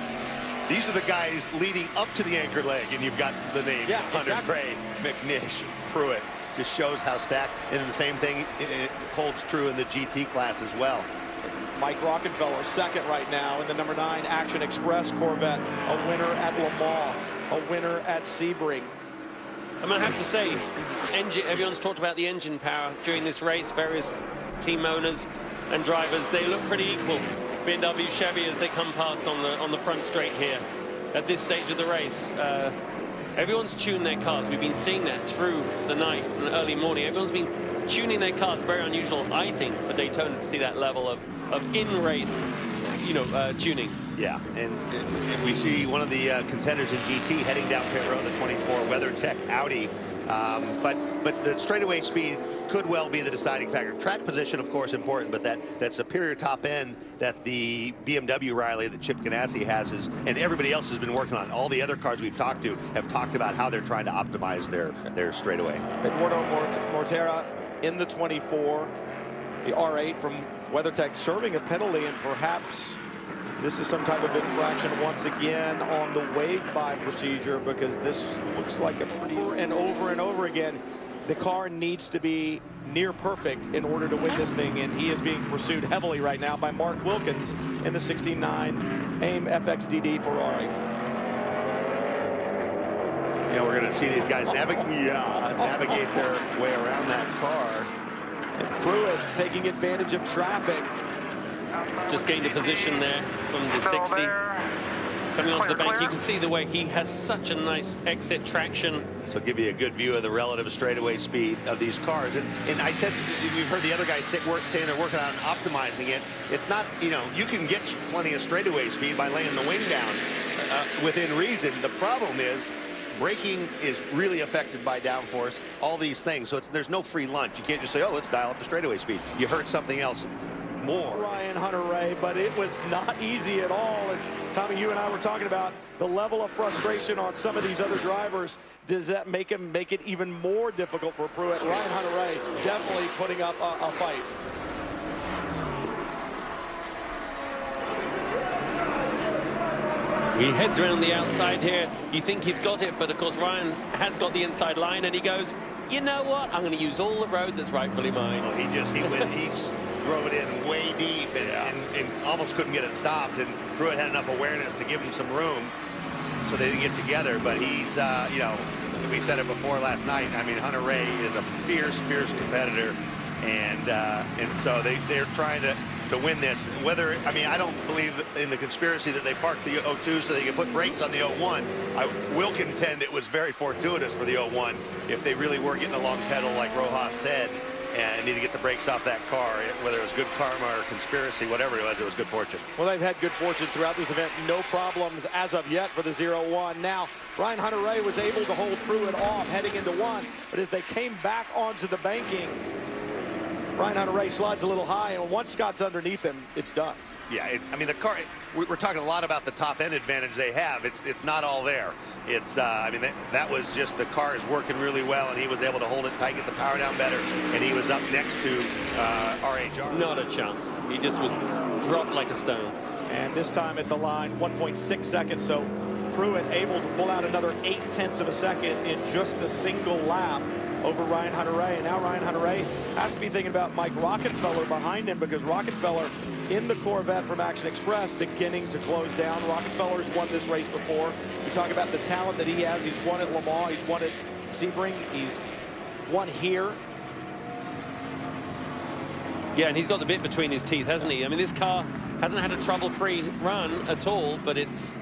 These are the guys leading up to the anchor leg, and you've got the names. Yeah, Hunter-Reay, McNish, Pruitt. Just shows how stacked, and the same thing it holds true in the GT class as well. Mike Rockenfeller second right now in the number 9 Action Express Corvette, a winner at Le Mans, a winner at Sebring. I'm going to have to say, everyone's talked about the engine power during this race. Various team owners and drivers, they look pretty equal. BMW, Chevy, as they come past on the front straight here at this stage of the race. Everyone's tuned their cars. We've been seeing that through the night and early morning. Everyone's been tuning their cars. Very unusual, I think, for Daytona to see that level of in-race, you know, tuning. Yeah, and we see one of the contenders in GT heading down pit road, the 24 WeatherTech Audi. But the straightaway speed could well be the deciding factor. Track position, of course, important, but that superior top end that the BMW Riley that Chip Ganassi has and everybody else has been working on. All the other cars we've talked to have talked about how they're trying to optimize their straightaway. Eduardo Mortera in the 24, the R8 from WeatherTech serving a penalty, and perhaps this is some type of infraction once again on the wave-by procedure, because this looks like a pretty over and over again. The car needs to be near perfect in order to win this thing, and he is being pursued heavily right now by Mark Wilkins in the 69 AIM FXDD Ferrari. know, we're going to see these guys navigate their way around that car. And Pruitt taking advantage of traffic. Just gained a position there from the 60. Coming onto the bank, you can see the way he has such a nice exit traction. So give you a good view of the relative straightaway speed of these cars. And I said, we've heard the other guys saying they're working on optimizing it. It's not, you know, you can get plenty of straightaway speed by laying the wing down within reason. The problem is braking is really affected by downforce, all these things. So there's no free lunch. You can't just say, oh, let's dial up the straightaway speed. You hurt something else more. Ryan Hunter-Reay, but it was not easy at all. And Tommy, you and I were talking about the level of frustration on some of these other drivers. Does that make it even more difficult for Pruitt? Ryan Hunter-Reay definitely putting up a fight. He heads around the outside here. You think he's got it, but of course Ryan has got the inside line, and he goes, you know what? I'm going to use all the road that's rightfully mine. Well, he drove it in way deep and almost couldn't get it stopped. And Pruitt had enough awareness to give him some room, so they didn't get together. But he's, you know, we said it before last night. I mean, Hunter-Reay is a fierce competitor, and so they're trying to win this. Whether, I mean, I don't believe in the conspiracy that they parked the 02 so they could put brakes on the 01. I will contend it was very fortuitous for the 01 if they really were getting a long pedal like Rojas said and need to get the brakes off that car. Whether it was good karma or conspiracy, whatever it was good fortune. Well, they've had good fortune throughout this event. No problems as of yet for the 01. Now, Ryan Hunter-Reay was able to hold Pruitt off heading into one, but as they came back onto the banking, Ryan Hunter-Reay slides a little high, and once Scott's underneath him, it's done. Yeah, I mean, the car, we're talking a lot about the top end advantage they have. It's not all there. It's, I mean, that was just the car is working really well, and he was able to hold it tight, get the power down better, and he was up next to RHR. Not a chance. He just was dropped like a stone. And this time at the line, 1.6 seconds, so Pruitt able to pull out another 0.8 of a second in just a single lap over Ryan Hunter-Reay. And now Ryan Hunter-Reay has to be thinking about Mike Rockenfeller behind him, because Rockenfeller in the Corvette from Action Express beginning to close down. Rockenfeller's won this race before. We talk about the talent that he has. He's won at Le Mans. He's won at Sebring. He's won here. Yeah, and he's got the bit between his teeth, hasn't he? I mean, this car hasn't had a trouble-free run at all, but it's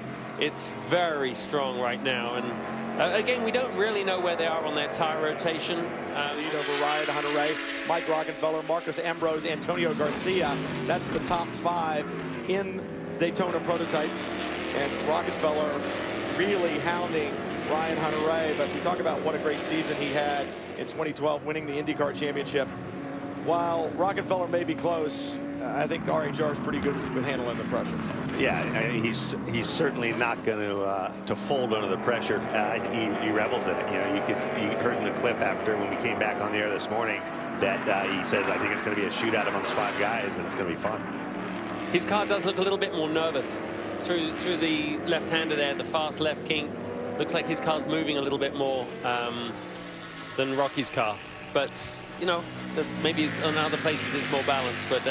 very strong right now. And again, we don't really know where they are on their tire rotation. Lead over Ryan Hunter-Reay, Mike Rockenfeller, Marcus Ambrose, Antonio Garcia. That's the top 5 in Daytona prototypes. And Rockenfeller really hounding Ryan Hunter-Reay. But we talk about what a great season he had in 2012, winning the IndyCar Championship. While Rockenfeller may be close, I think RHR is pretty good with handling the pressure. Yeah, he's certainly not going to fold under the pressure. I think he revels in it. You know, you heard in the clip after when we came back on the air this morning that he says, I think it's going to be a shootout amongst 5 guys, and it's going to be fun. His car does look a little bit more nervous through the left-hander there, the fast left kink. Looks like his car's moving a little bit more than Rocky's car. But, you know, maybe it's on other places it's more balanced. But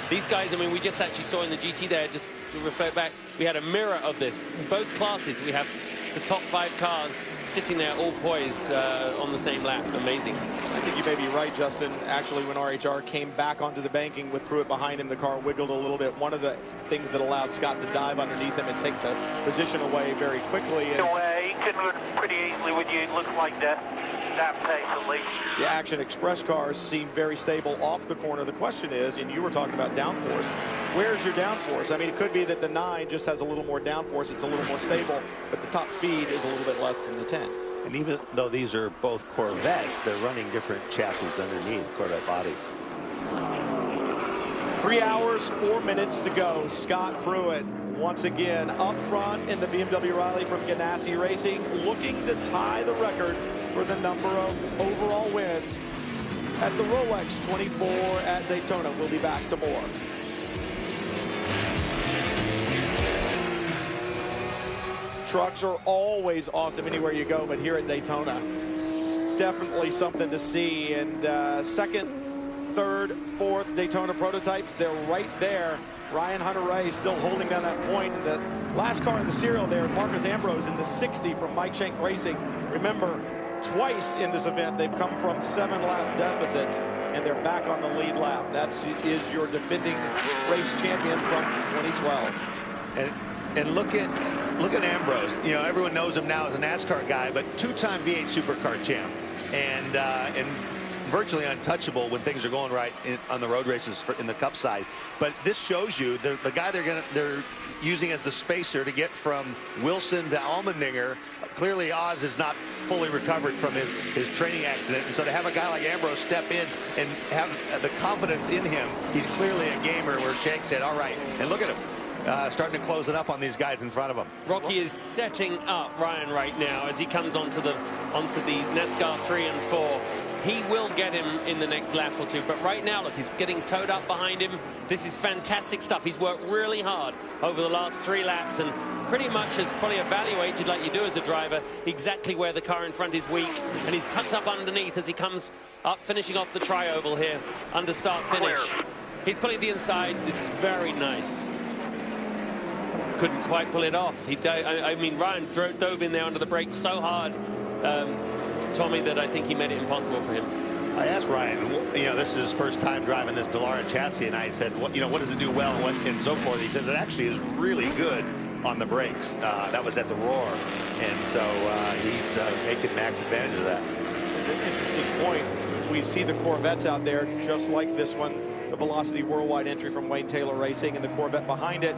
these guys, I mean, we just actually saw in the GT there, just to refer back, we had a mirror of this. In both classes, we have the top 5 cars sitting there all poised on the same lap. Amazing. I think you may be right, Justin. Actually, when RHR came back onto the banking with Pruitt behind him, the car wiggled a little bit. One of the things that allowed Scott to dive underneath him and take the position away very quickly. He can run pretty easily with you. It looks like that pace at least. The Action Express cars seem very stable off the corner. The question is, and you were talking about downforce, where's your downforce? I mean, it could be that the 9 just has a little more downforce. It's a little more stable, but the top speed is a little bit less than the 10. And even though these are both Corvettes, they're running different chassis underneath, Corvette bodies. 3 hours, 4 minutes to go. Scott Pruitt once again up front in the BMW Riley from Ganassi Racing, looking to tie the record for the number of overall wins at the Rolex 24 at Daytona. We'll be back to more. Trucks are always awesome anywhere you go, but here at Daytona, it's definitely something to see. And second third, fourth Daytona prototypes. They're right there. Ryan Hunter-Reay still holding down that point. And the last car in the serial there, Marcus Ambrose in the 60 from Mike Shank Racing. Remember, twice in this event, they've come from 7-lap deficits, and they're back on the lead lap. That is your defending race champion from 2012. And look at Ambrose. You know, everyone knows him now as a NASCAR guy, but 2-time V8 Supercar champ, and virtually untouchable when things are going right on the road races in the Cup side. But this shows you the guy they're using as the spacer to get from Wilson to Allmendinger. Clearly, Oz is not fully recovered from his training accident, and so to have a guy like Ambrose step in and have the confidence in him, he's clearly a gamer. Where Shank said, "All right," and look at him. Starting to close it up on these guys in front of him. Rocky is setting up Ryan right now as he comes onto the NASCAR 3 and 4. He will get him in the next lap or two, but right now, look, he's getting towed up behind him. This is fantastic stuff. He's worked really hard over the last 3 laps and pretty much has probably evaluated, like you do as a driver, exactly where the car in front is weak, and he's tucked up underneath as he comes up, finishing off the tri-oval here, under start finish. He's pulling the inside. It's very nice. Couldn't quite pull it off. I mean, Ryan dove in there under the brakes so hard, Tommy, that I think he made it impossible for him. I asked Ryan, you know, this is his first time driving this Dallara chassis, and I said, what does it do well, and so forth. He says it actually is really good on the brakes. That was at the Roar, and so he's taking max advantage of that. It's an interesting point. We see the Corvettes out there, just like this one, the Velocity Worldwide entry from Wayne Taylor Racing, and the Corvette behind it.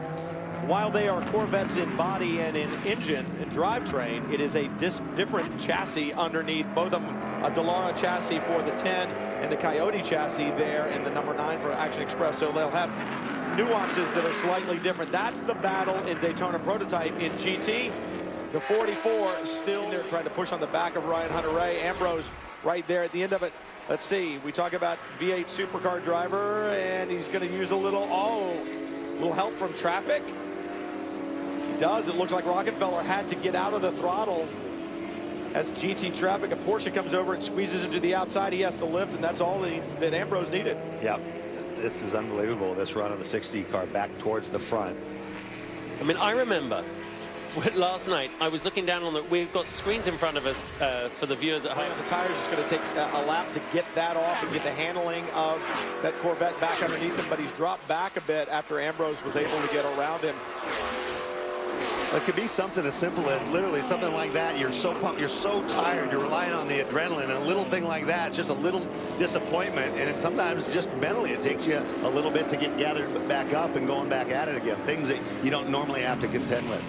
While they are Corvettes in body and in engine and drivetrain, it is a different chassis underneath. Both of them, a Dallara chassis for the 10 and the Coyote chassis there, and the number 9 for Action Express. So they'll have nuances that are slightly different. That's the battle in Daytona Prototype. In GT, the 44 still there trying to push on the back of Ryan Hunter-Reay. Ambrose right there at the end of it. Let's see. We talk about V8 supercar driver, and he's going to use a little help from traffic. Does. It looks like Rockefeller had to get out of the throttle as GT traffic. A Porsche comes over and squeezes him to the outside. He has to lift, and that's all that Ambrose needed. Yep. This is unbelievable, this run of the 60 car back towards the front. I mean, I remember last night I was looking down on we've got screens in front of us for the viewers at home. The tire's just going to take a lap to get that off and get the handling of that Corvette back underneath him, but he's dropped back a bit after Ambrose was able to get around him. It could be something as simple as literally something like that. You're so pumped, you're so tired, you're relying on the adrenaline, and a little thing like that, it's just a little disappointment, and sometimes just mentally it takes you a little bit to get gathered back up and going back at it again. Things that you don't normally have to contend with.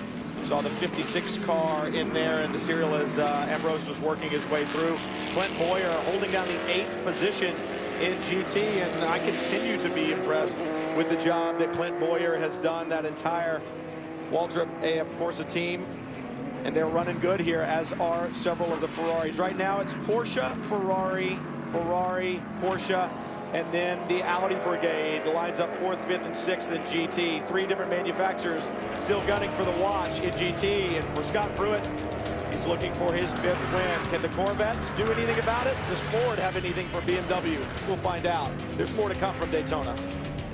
Saw the 56 car in there in the serial as Ambrose was working his way through. Clint Boyer holding down the 8th position in GT, and I continue to be impressed with the job that Clint Boyer has done. That entire Waltrip AF Corsa team, and they're running good here, as are several of the Ferraris. Right now it's Porsche, Ferrari, Porsche, and then the Audi brigade lines up 4th, 5th, and 6th in GT. 3 different manufacturers still gunning for the watch in GT, and for Scott Pruitt, he's looking for his 5th win. Can the Corvettes do anything about it? Does Ford have anything for BMW? We'll find out. There's more to come from Daytona.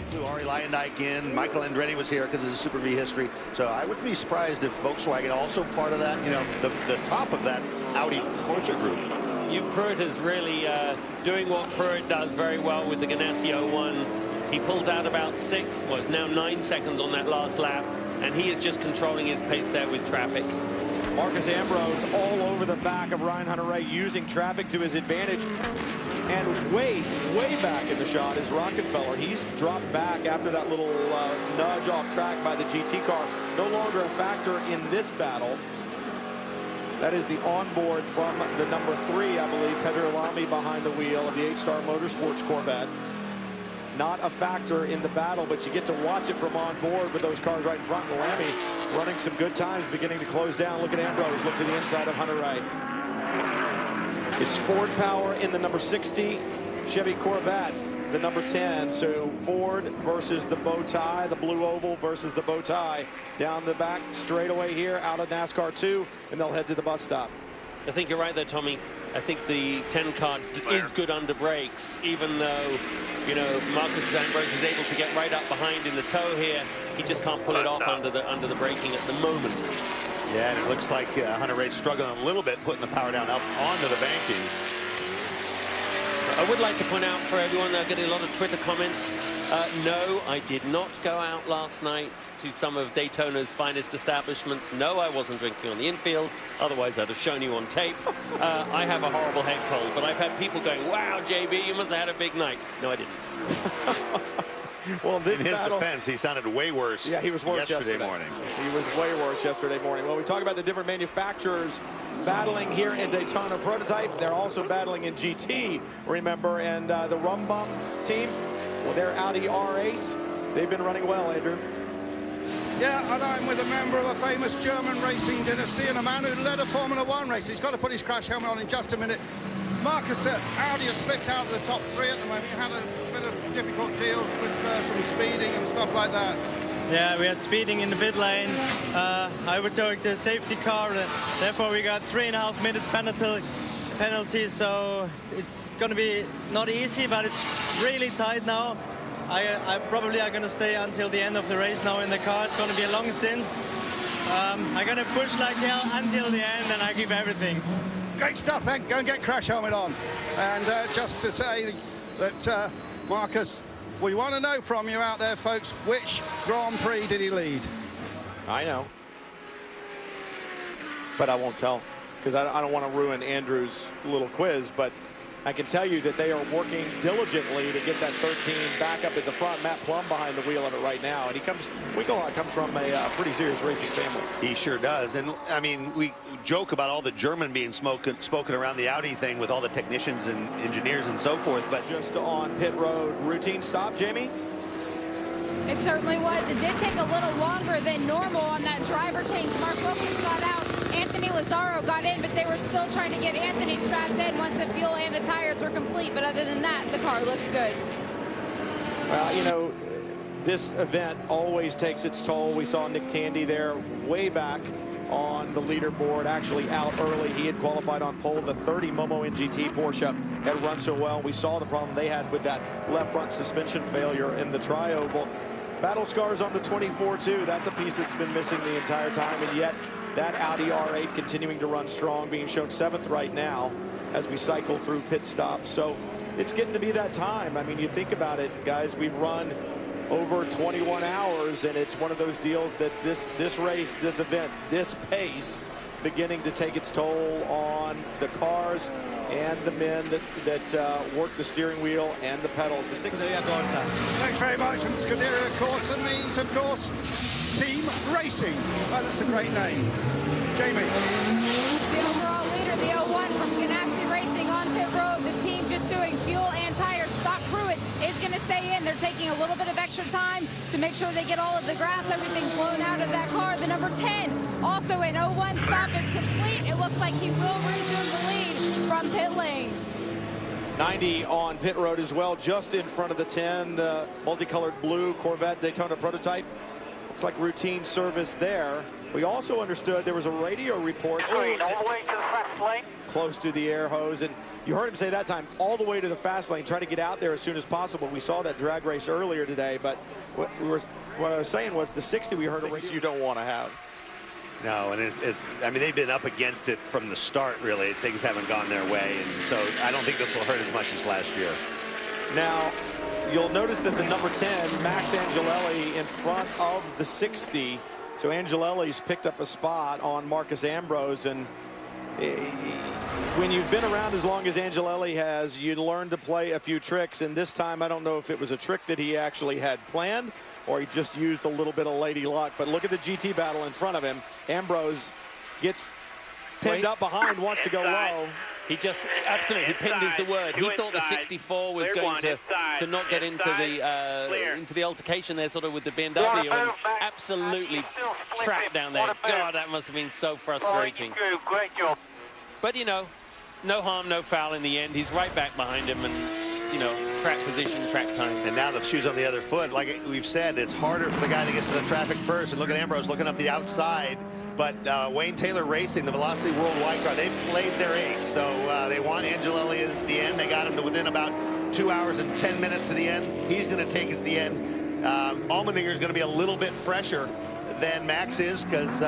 Flew Ari Leyendijk in. Michael Andretti was here because of his Super V history. So I wouldn't be surprised if Volkswagen also part of that, you know, the top of that Audi Porsche group. Pruitt is really doing what Pruitt does very well with the Ganassi 01. He pulls out about 6, well, it's now 9 seconds on that last lap, and he is just controlling his pace there with traffic. Marcus Ambrose all over the back of Ryan Hunter-Reay, using traffic to his advantage. And way back in the shot is Rockefeller. He's dropped back after that little nudge off track by the GT car. No longer a factor in this battle. That is the onboard from the number 3, I believe, Pedro Lamy behind the wheel of the 8-star Motorsports Corvette. Not a factor in the battle, but you get to watch it from on board with those cars right in front. And Lamy running some good times, beginning to close down. Look at Ambrose, look to the inside of Hunter-Reay. It's Ford power in the number 60 Chevy Corvette, the number 10. So Ford versus the bow tie, the blue oval versus the bow tie. Down the back straightaway here, out of NASCAR 2, and they'll head to the bus stop. I think you're right there, Tommy. I think the 10 car is good under brakes, even though, you know, Marcus Ambrose is able to get right up behind in the toe here. He just can't pull it off under the braking at the moment. Yeah, and it looks like Hunter Ray's struggling a little bit, putting the power down up onto the banking. I would like to point out for everyone that I'm getting a lot of Twitter comments. No, I did not go out last night to some of Daytona's finest establishments. No, I wasn't drinking on the infield. Otherwise, I'd have shown you on tape. I have a horrible head cold, but I've had people going, wow, JB, you must have had a big night. No, I didn't. Well, in his defense, he sounded way worse. Yeah, he was worse yesterday morning. He was way worse yesterday morning. Well, we talk about the different manufacturers battling here in Daytona Prototype. They're also battling in GT, remember, and the Rum Bum team, well, they're Audi R8. They've been running well, Andrew. Yeah, and I'm with a member of a famous German racing dynasty and a man who led a Formula 1 race. He's got to put his crash helmet on in just a minute. Marcus, Audi has slipped out of the top 3 at the moment. He had a bit of difficult deals with some speeding and stuff like that. Yeah, we had speeding in the pit lane. I overtook the safety car. Therefore, we got 3.5-minute penalty. So it's going to be not easy, but it's really tight now. I probably are going to stay until the end of the race now in the car. It's going to be a long stint. I'm going to push like hell until the end, and I give everything. Great stuff, then. Go and get crash helmet on. And just to say that, Marcus, we want to know from you out there, folks, which Grand Prix did he lead? I know. But I won't tell, because I don't want to ruin Andrew's little quiz, but I can tell you that they are working diligently to get that 13 back up at the front. Matt Plum behind the wheel of it right now. And he comes, Winkelhock comes from a pretty serious racing family. He sure does. And, I mean, we joke about all the German being spoken around the Audi thing with all the technicians and engineers and so forth. But just on pit road routine stop, Jamie? It certainly was. It did take a little longer than normal on that driver change. Mark Wilkins got out. Anthony Lazzaro got in, but they were still trying to get Anthony strapped in once the fuel and the tires were complete. But other than that, the car looked good. Well, you know, this event always takes its toll. We saw Nick Tandy there way back on the leaderboard, actually out early. He had qualified on pole. The 30 Momo NGT Porsche had run so well. We saw the problem they had with that left front suspension failure in the tri-oval. Battle scars on the 24 too. That's a piece that's been missing the entire time, and yet that Audi R8 continuing to run strong, being shown 7th right now as we cycle through pit stops. So it's getting to be that time. I mean, you think about it, guys, we've run over 21 hours, and it's one of those deals that this race, this event, this pace beginning to take its toll on the cars and the men that work the steering wheel and the pedals. The Thanks very much. And Scuderia, of course, that means, of course, Team Racing. Oh, that's a great name. Jamie. The overall leader, the 01 from Ganassi Racing on pit road. The team just doing fuel and tires. Scott Pruitt is going to stay in. They're taking a little bit of extra time to make sure they get all of the grass, everything blown out of that car. The number 10, also an 01 stop is complete. It looks like he will resume the lead from pit lane. 90 on pit road as well, just in front of the 10, the multicolored blue Corvette Daytona Prototype. Looks like routine service there. We also understood there was a radio report all the way to the fast lane. Close to the air hose, and you heard him say that time, all the way to the fast lane, try to get out there as soon as possible. We saw that drag race earlier today, but what I was saying was the 60 we heard a radio you don't want to have. No, and I mean, they've been up against it from the start, really. Things haven't gone their way, and so I don't think this will hurt as much as last year. Now, you'll notice that the number 10, Max Angelelli, in front of the 60. So Angelelli's picked up a spot on Marcus Ambrose, and when you've been around as long as Angelelli has, you learn to play a few tricks, and this time I don't know if it was a trick that he actually had planned or he just used a little bit of lady luck. But look at the GT battle in front of him. Ambrose gets pinned up behind, wants to go low. He just absolutely pinned is the word. He thought the 64 was going to not get into the altercation there, sort of with the BMW, and absolutely trapped down there. God, that must have been so frustrating. Great job. But you know, no harm, no foul in the end. He's right back behind him, and you know, track position, track time. And now the shoe's on the other foot. Like we've said, it's harder for the guy that gets to the traffic first. And look at Ambrose looking up the outside. But Wayne Taylor Racing, the Velocity Worldwide car, they've played their ace. So they want Angelelli at the end. They got him to within about 2 hours and 10 minutes to the end. He's going to take it to the end. Allmendinger is going to be a little bit fresher than Max is, because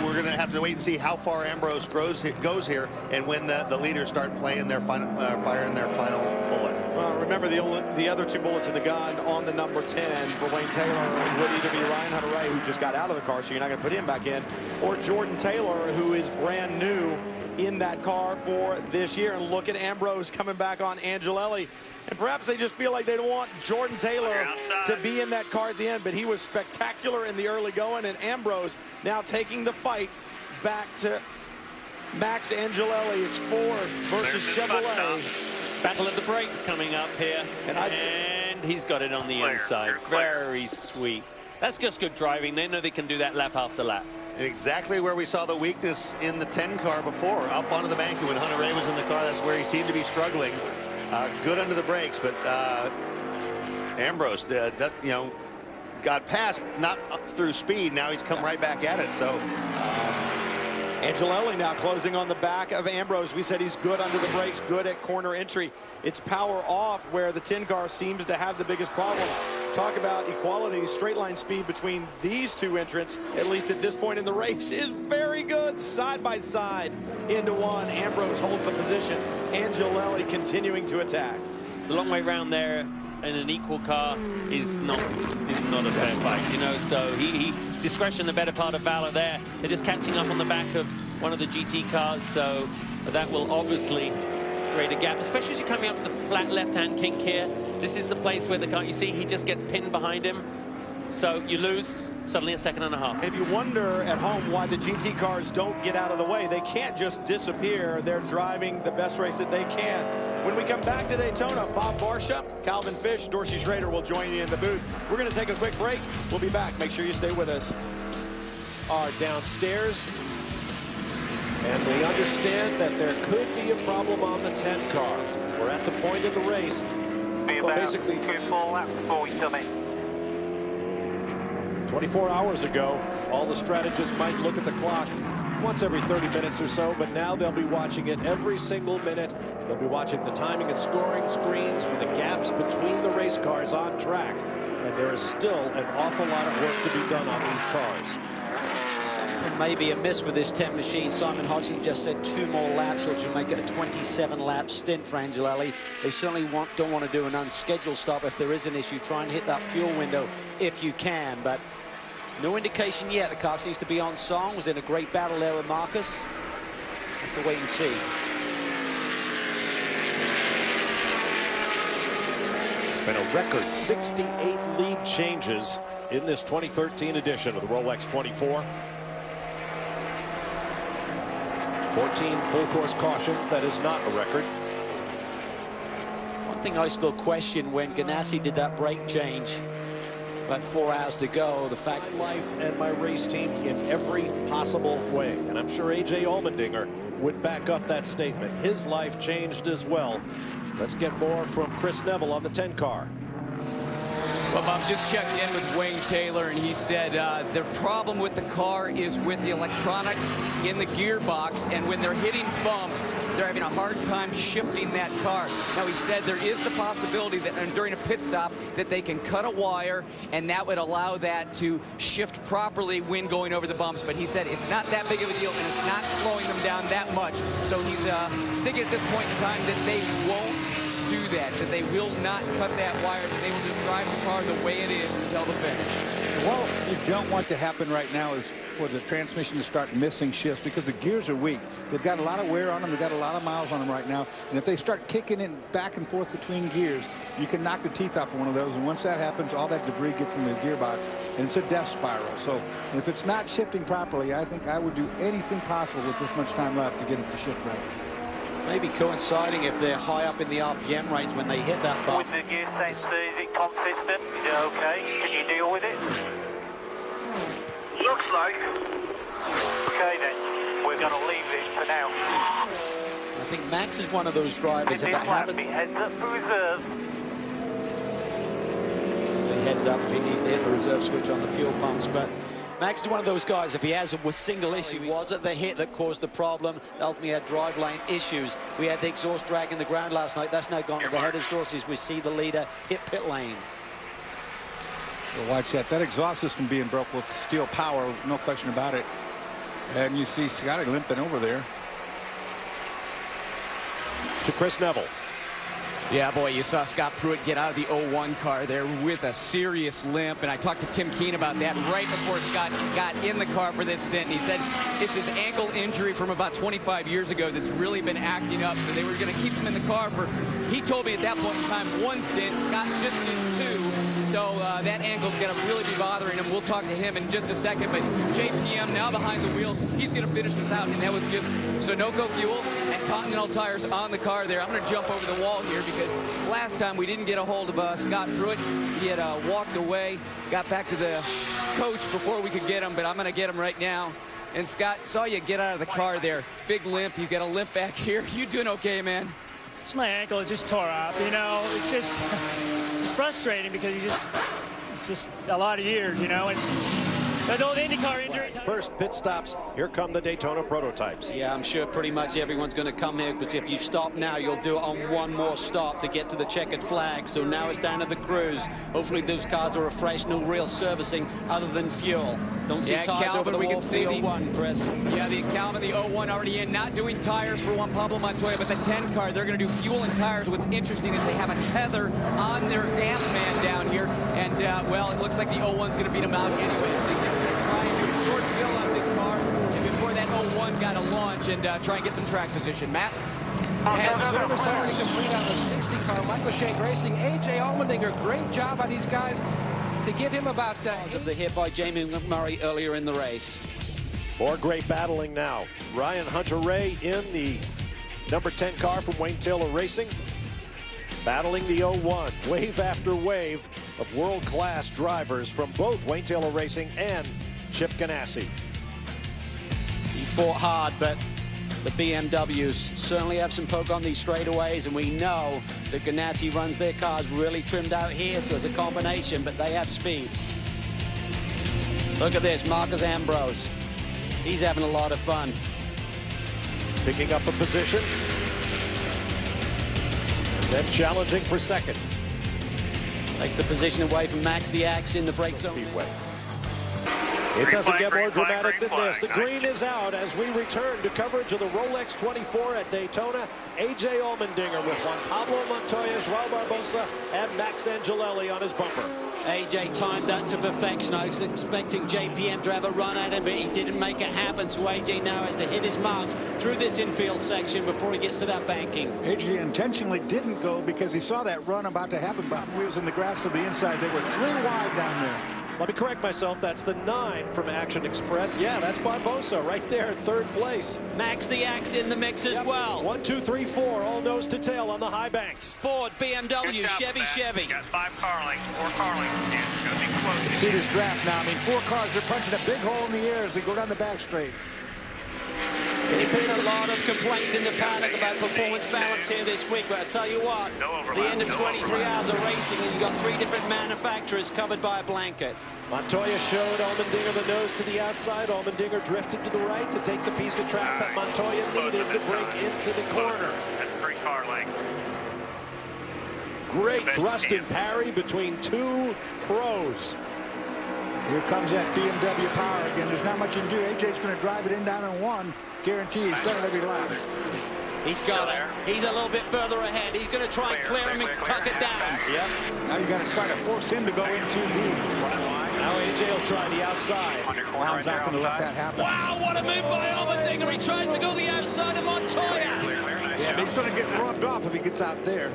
we're going to have to wait and see how far Ambrose goes here, and when the leaders start playing their final, firing their final bullet. Well, remember the other 2 bullets in the gun on the number 10 for Wayne Taylor would either be Ryan Hunter-Reay, who just got out of the car, so you're not going to put him back in, or Jordan Taylor, who is brand new in that car for this year. And look at Ambrose coming back on Angelelli. And perhaps they just feel like they don't want Jordan Taylor to be in that car at the end, but he was spectacular in the early going, and Ambrose now taking the fight back to Max Angelelli. It's Ford versus Chevrolet. Battle of the brakes coming up here. And he's got it on the inside. Very sweet. That's just good driving. They know they can do that lap after lap. Exactly where we saw the weakness in the 10 car before, up onto the bank. When Hunter-Reay was in the car, that's where he seemed to be struggling. Good under the brakes, but Ambrose, got past, not through speed. Now he's come right back at it. So Angelelli now closing on the back of Ambrose. We said he's good under the brakes, good at corner entry. It's power off where the 10 car seems to have the biggest problem. Talk about equality. Straight line speed between these 2 entrants, at least at this point in the race, is very good. Side by side into one. Ambrose holds the position. Angelelli continuing to attack. The long way round there in an equal car is not a fair fight, so he discretion the better part of valor there. They're just catching up on the back of one of the GT cars, so that will obviously create a gap, especially as you're coming up to the flat left-hand kink here. This is the place where the car, you see, he just gets pinned behind him, so you lose suddenly a second and a half. If you wonder at home why the GT cars don't get out of the way, they can't just disappear. They're driving the best race that they can. When we come back to Daytona, Bob Barsha, Calvin Fish, Dorsey Schrader will join you in the booth. We're going to take a quick break. We'll be back. Make sure you stay with us. Are downstairs, and we understand that there could be a problem on the 10 car. We're at the point of the race. Well, basically 2-4 laps before we submit. 24 hours ago, all the strategists might look at the clock once every 30 minutes or so, but now they'll be watching it every single minute. They'll be watching the timing and scoring screens for the gaps between the race cars on track. And there is still an awful lot of work to be done on these cars. Something may be amiss with this 10 machine. Simon Hodgson just said 2 more laps, which will make it a 27-lap stint for Angelelli. They certainly don't want to do an unscheduled stop. If there is an issue, try and hit that fuel window if you can. But no indication yet. The car seems to be on song. Was in a great battle there with Marcus. Have to wait and see. It's been a record 68 lead changes in this 2013 edition of the Rolex 24. 14 full course cautions. That is not a record. One thing I still question when Ganassi did that brake change about 4 hours to go, the fact my life and my race team in every possible way, and I'm sure AJ Allmendinger would back up that statement. His life changed as well. Let's get more from Chris Neville on the 10 car. Well, Bob, just checked in with Wayne Taylor, and he said the problem with the car is with the electronics in the gearbox, and when they're hitting bumps, they're having a hard time shifting that car. Now, he said there is the possibility that during a pit stop that they can cut a wire, and that would allow that to shift properly when going over the bumps. But he said it's not that big of a deal, and it's not slowing them down that much. So he's thinking at this point in time that they won't do that they will not cut that wire, that they will just drive the car the way it is until the finish. What you don't want to happen right now is for the transmission to start missing shifts, because the gears are weak. They've got a lot of wear on them. They've got a lot of miles on them right now. And if they start kicking it back and forth between gears, you can knock the teeth off of one of those. And once that happens, all that debris gets in the gearbox, and it's a death spiral. So if it's not shifting properly, I think I would do anything possible with this much time left to get it to shift right. Maybe coinciding if they're high up in the RPM range when they hit that bump. With the gear sensor, is it consistent? Is it okay? Can you deal with it? Looks like. Okay then, we're going to leave this for now. I think Max is one of those drivers. If it happens, heads up for reserve. heads up if he needs to hit the reserve switch on the fuel pumps. But Max is one of those guys, if he has a single issue, was it the hit that caused the problem? Ultimately, he had drive lane issues. We had the exhaust drag in the ground last night. That's now gone to the head exhaust as we see the leader hit pit lane. Well, watch that. That exhaust system being broke with steel power, no question about it. And you see Scotty limping over there. To Chris Neville. Yeah, boy, you saw Scott Pruitt get out of the 01 car there with a serious limp, and I talked to Tim Keene about that right before Scott got in the car for this stint. He said it's his ankle injury from about 25 years ago that's really been acting up, so they were going to keep him in the car for, he told me at that point in time, 1 stint. Scott just did 2. So that ankle's going to really be bothering him. We'll talk to him in just a second. But JPM now behind the wheel. He's going to finish this out. And that was just Sunoco fuel and Continental tires on the car there. I'm going to jump over the wall here because last time we didn't get a hold of Scott Pruitt. He had walked away, got back to the coach before we could get him. But I'm going to get him right now. And Scott, saw you get out of the car there. Big limp. You got a limp back here. You doing okay, man? Just my ankle is just tore up. You know, it's just... It's frustrating because it's just a lot of years, you know. It's those old IndyCar injuries. First pit stops. Here come the Daytona prototypes. Yeah, I'm sure pretty much everyone's going to come here because if you stop now, you'll do it on one more stop to get to the checkered flag. So now it's down to the crews. Hopefully those cars are refreshed, no real servicing other than fuel. Don't see tires over the wall for the 01, Chris. Yeah, the Calvin, the 01 already in, not doing tires for Juan Pablo Montoya, but the 10 car, they're going to do fuel and tires. What's interesting is they have a tether on their gas man down here, and, well, it looks like the 01's going to beat them out anyway. They're trying to do a short fill on this car, and before that 01 got a launch and try and get some track position. Matt? And service already complete on the 60 car. Michael Shane Racing, A.J. Allmendinger, great job by these guys to give him about of the hit by Jamie McMurray earlier in the race. More great battling now. Ryan Hunter-Reay in the number 10 car from Wayne Taylor Racing, battling the 01. Wave after wave of world-class drivers from both Wayne Taylor Racing and Chip Ganassi. He fought hard, but the BMWs certainly have some poke on these straightaways, and we know that Ganassi runs their cars really trimmed out here, so it's a combination, but they have speed. Look at this, Marcus Ambrose. He's having a lot of fun. Picking up a position. And then challenging for second. Takes the position away from Max the Axe in the brake zone. Speedway. It doesn't get more dramatic than this. The green is out as we return to coverage of the Rolex 24 at Daytona. A.J. Allmendinger with Juan Pablo Montoya, Joao Barbosa, and Max Angelelli on his bumper. A.J. timed that to perfection. I was expecting JPM to have a run at him, but he didn't make it happen. So A.J. now has to hit his marks through this infield section before he gets to that banking. A.J. intentionally didn't go because he saw that run about to happen. Bob Wheels in the grass to the inside. They were 3 wide down there. Let me correct myself. That's the 9 from Action Express. Yeah, that's Barbosa right there at 3rd place. Max the Axe in the mix as well. 1, 2, 3, 4, all nose to tail on the high banks. Ford, BMW, Chevy. Got 5 car lengths, 4 car lengths. And go be close. See this draft now. I mean, 4 cars are punching a big hole in the air as they go down the back straight. There's been a lot of complaints in the paddock about performance balance here this week, but I tell you what, the end of 23 hours of racing, and you've got 3 different manufacturers covered by a blanket. Montoya showed Allmendinger the nose to the outside. Allmendinger drifted to the right to take the piece of track that Montoya needed to break into the corner. That's 3 car lengths. Great thrust and parry between 2 pros. Here comes that BMW power again. There's not much you can do. AJ's going to drive it in down in 1. Guarantee he's done it every lap. He's got it. He's a little bit further ahead. He's going to try and clear him and tuck it down. Yep. Now you got to try to force him to go in too deep. Now AJ will try the outside. Brown's not going to let that happen. Wow, what a move by Allmendinger. He tries to go the outside of Montoya. Yeah, but he's going to get rubbed off if he gets out there.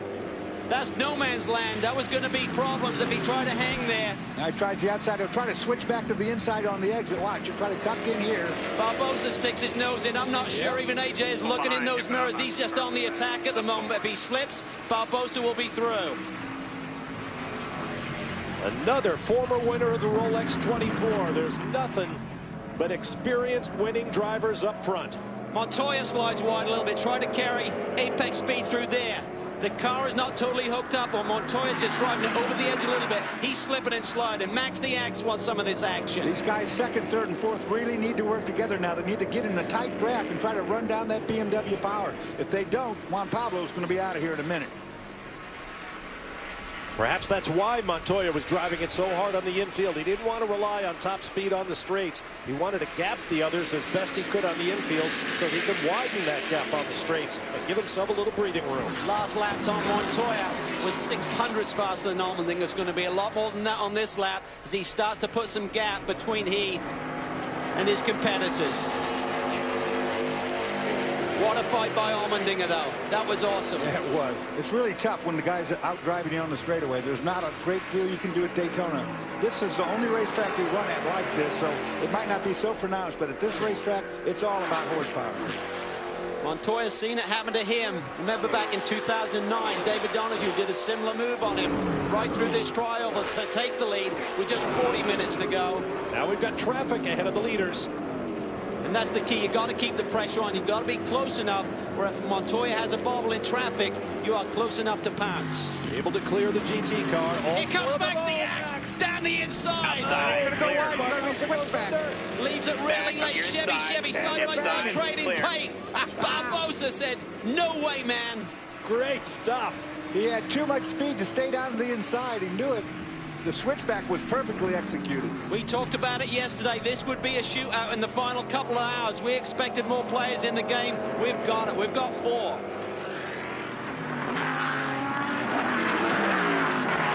That's no man's land. That was going to be problems if he tried to hang there. Now he tries the outside. He'll try to switch back to the inside on the exit. Watch, he'll try to tuck in here. Barbosa sticks his nose in. I'm not sure even AJ is looking in those mirrors. He's just on the attack at the moment. If he slips, Barbosa will be through. Another former winner of the Rolex 24. There's nothing but experienced winning drivers up front. Montoya slides wide a little bit, trying to carry apex speed through there. The car is not totally hooked up, or Montoya's just driving it over the edge a little bit. He's slipping and sliding. Max the Axe wants some of this action. These guys, second, third, and fourth, really need to work together now. They need to get in a tight draft and try to run down that BMW power. If they don't, Juan Pablo's going to be out of here in a minute. Perhaps that's why Montoya was driving it so hard on the infield. He didn't want to rely on top speed on the straights. He wanted to gap the others as best he could on the infield so he could widen that gap on the straights and give himself a little breathing room. Last lap, Tom Montoya was 600ths faster than normal. I think there's going to be a lot more than that on this lap as he starts to put some gap between he and his competitors. What a fight by Allmendinger, though. That was awesome. Yeah, it was. It's really tough when the guy's out driving you on the straightaway. There's not a great deal you can do at Daytona. This is the only racetrack we run at like this, so it might not be so pronounced, but at this racetrack, it's all about horsepower. Montoya's seen it happen to him. Remember back in 2009, David Donahue did a similar move on him right through this trioval to take the lead with just 40 minutes to go. Now we've got traffic ahead of the leaders. And that's the key. You got to keep the pressure on. You've got to be close enough where if Montoya has a bobble in traffic, you are close enough to pounce. Able to clear the GT car. Here comes Max the Axe down the inside. Going to go wide. He's going to be switchback. Leaves it really late. Chevy side by side trading paint. Barbosa said, no way, man. Great stuff. He had too much speed to stay down to the inside. He knew it. The switchback was perfectly executed. We talked about it yesterday. This would be a shootout in the final couple of hours. We expected more players in the game. We've got it. We've got 4.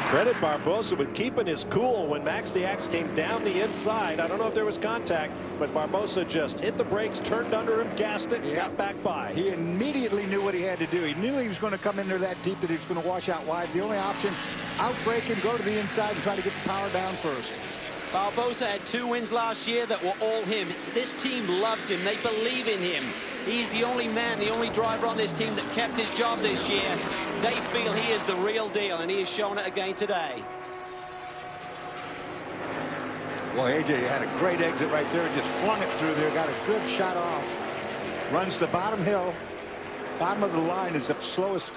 Credit Barbosa with keeping his cool when Max the Axe came down the inside. I don't know if there was contact, but Barbosa just hit the brakes, turned under him, gassed it, and got back by. He immediately knew what he had to do. He knew he was going to come in there that deep that he was going to wash out wide. The only option, outbrake him, go to the inside, and try to get the power down first. Barbosa had 2 wins last year that were all him. This team loves him. They believe in him. He's the only man, the only driver on this team that kept his job this year. They feel he is the real deal, and he has shown it again today. Boy, AJ had a great exit right there. Just flung it through there. Got a good shot off. Runs the bottom hill. Bottom of the line is the slowest.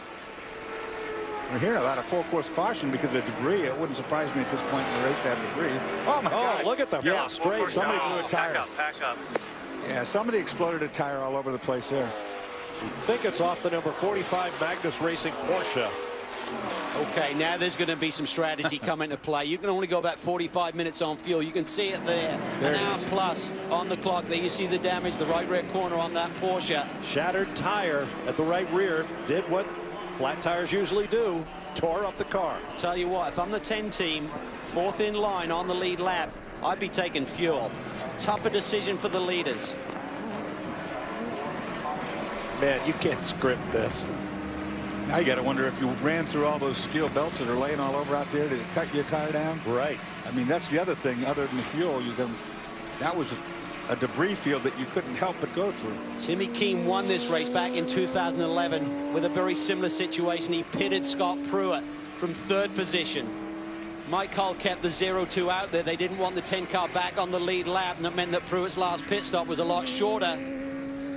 We're hearing about a full-course caution because of debris. It wouldn't surprise me at this point in the race to have debris. Oh, my God. Look at them. Yeah, straight. Somebody blew a tire. Pack up. Yeah, somebody exploded a tire all over the place there. I think it's off the number 45 Magnus Racing Porsche. Okay, now there's going to be some strategy come into play. You can only go about 45 minutes on fuel. You can see it there. An hour plus on the clock. There you see the damage, the right rear corner on that Porsche. Shattered tire at the right rear. Did what flat tires usually do. Tore up the car. Tell you what, if I'm the 10 team, 4th in line on the lead lap, I'd be taking fuel. Tougher decision for the leaders. Man, you can't script this. Now you got to wonder if you ran through all those steel belts that are laying all over out there. Did it cut your tire down? Right. I mean, that's the other thing. Other than the fuel, that was a debris field that you couldn't help but go through. Timmy Keene won this race back in 2011 with a very similar situation. He pitted Scott Pruitt from 3rd position. Mike Hull kept the 0-2 out there. They didn't want the 10 car back on the lead lap, and that meant that Pruitt's last pit stop was a lot shorter.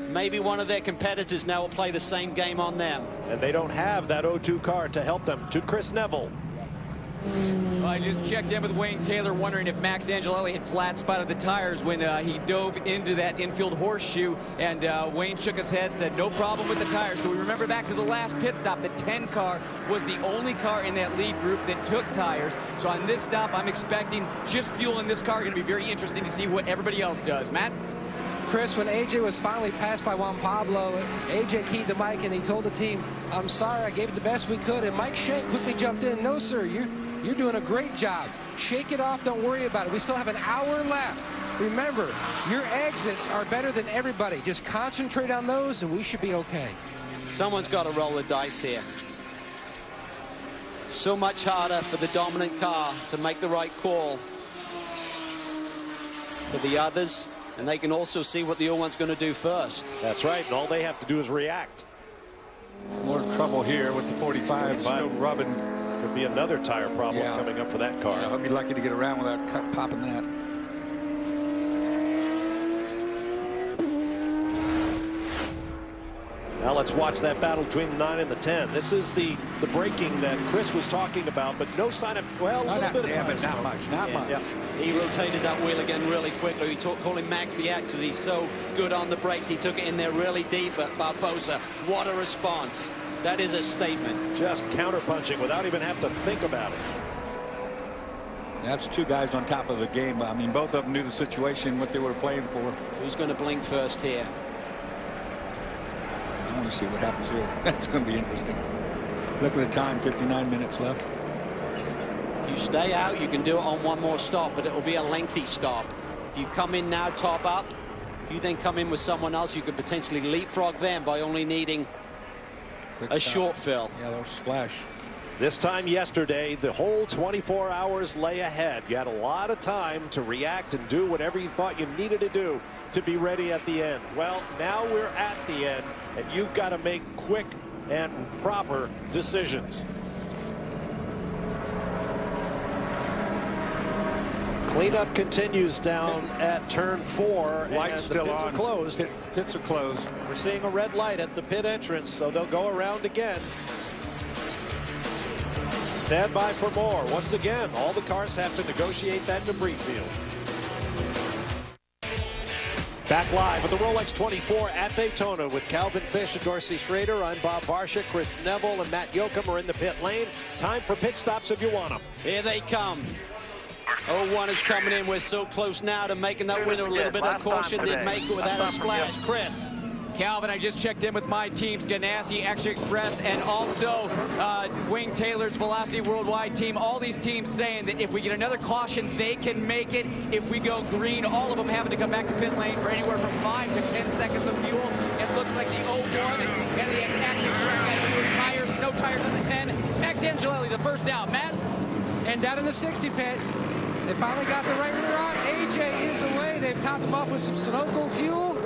Maybe one of their competitors now will play the same game on them. And they don't have that 0-2 car to help them. To Chris Neville. I just checked in with Wayne Taylor, wondering if Max Angelelli had flat spotted the tires when he dove into that infield horseshoe, and Wayne shook his head, said no problem with the tires. So we remember back to the last pit stop, the 10 car was the only car in that lead group that took tires. So on this stop, I'm expecting just fuel in this car. Going to be very interesting to see what everybody else does. Matt? Chris, when AJ was finally passed by Juan Pablo, AJ keyed the mic and he told the team, I'm sorry, I gave it the best we could. And Mike Shank quickly jumped in. No, sir, you're doing a great job. Shake it off. Don't worry about it. We still have an hour left. Remember, your exits are better than everybody. Just concentrate on those and we should be okay. Someone's got to roll the dice here. So much harder for the dominant car to make the right call. For the others, and they can also see what the other one's going to do first. That's right, and all they have to do is react. More trouble here with the 45 still rubbing. Could be another tire problem coming up for that car. Yeah, I'll be lucky to get around without popping that. Well, let's watch that battle between the 9 and the 10. This is the braking that Chris was talking about, but no sign of, well, a little bit of time. But not much, not much. Yeah. He rotated that wheel again really quickly. We call him Max the Axe, he's so good on the brakes. He took it in there really deep, but Barbosa, what a response. That is a statement. Just counter-punching without even having to think about it. That's two guys on top of the game. I mean, both of them knew the situation, what they were playing for. Who's going to blink first here? I want to see what happens here. That's going to be interesting. Look at the time, 59 minutes left. If you stay out, you can do it on one more stop, but it'll be a lengthy stop. If you come in now, top up, if you then come in with someone else, you could potentially leapfrog them by only needing a short fill. Yellow splash. This time yesterday, the whole 24 hours lay ahead. You had a lot of time to react and do whatever you thought you needed to do to be ready at the end. Well, now we're at the end, and you've got to make quick and proper decisions. Cleanup continues down at turn 4. Lights still on. Pits are closed. Pits are closed. We're seeing a red light at the pit entrance, so they'll go around again. Stand by for more. Once again, all the cars have to negotiate that debris field. Back live at the Rolex 24 at Daytona with Calvin Fish and Dorsey Schrader. I'm Bob Varsha. Chris Neville and Matt Yoakum are in the pit lane. Time for pit stops if you want them. Here they come. 01 is coming in. We're so close now to making that winner. A little bit of caution. Didn't make it without a splash. Chris. Calvin, I just checked in with my teams, Ganassi, Action Express, and also Wayne Taylor's Velocity Worldwide team. All these teams saying that if we get another caution, they can make it. If we go green, all of them having to come back to pit lane for anywhere from 5 to 10 seconds of fuel. It looks like the 01 and the Action Express guys doing tires, no tires on the 10. Max Angelelli, the first down. Matt? And down in the 60 pit, they finally got the right rear out. AJ is away. They've topped him off with some Sunoco fuel.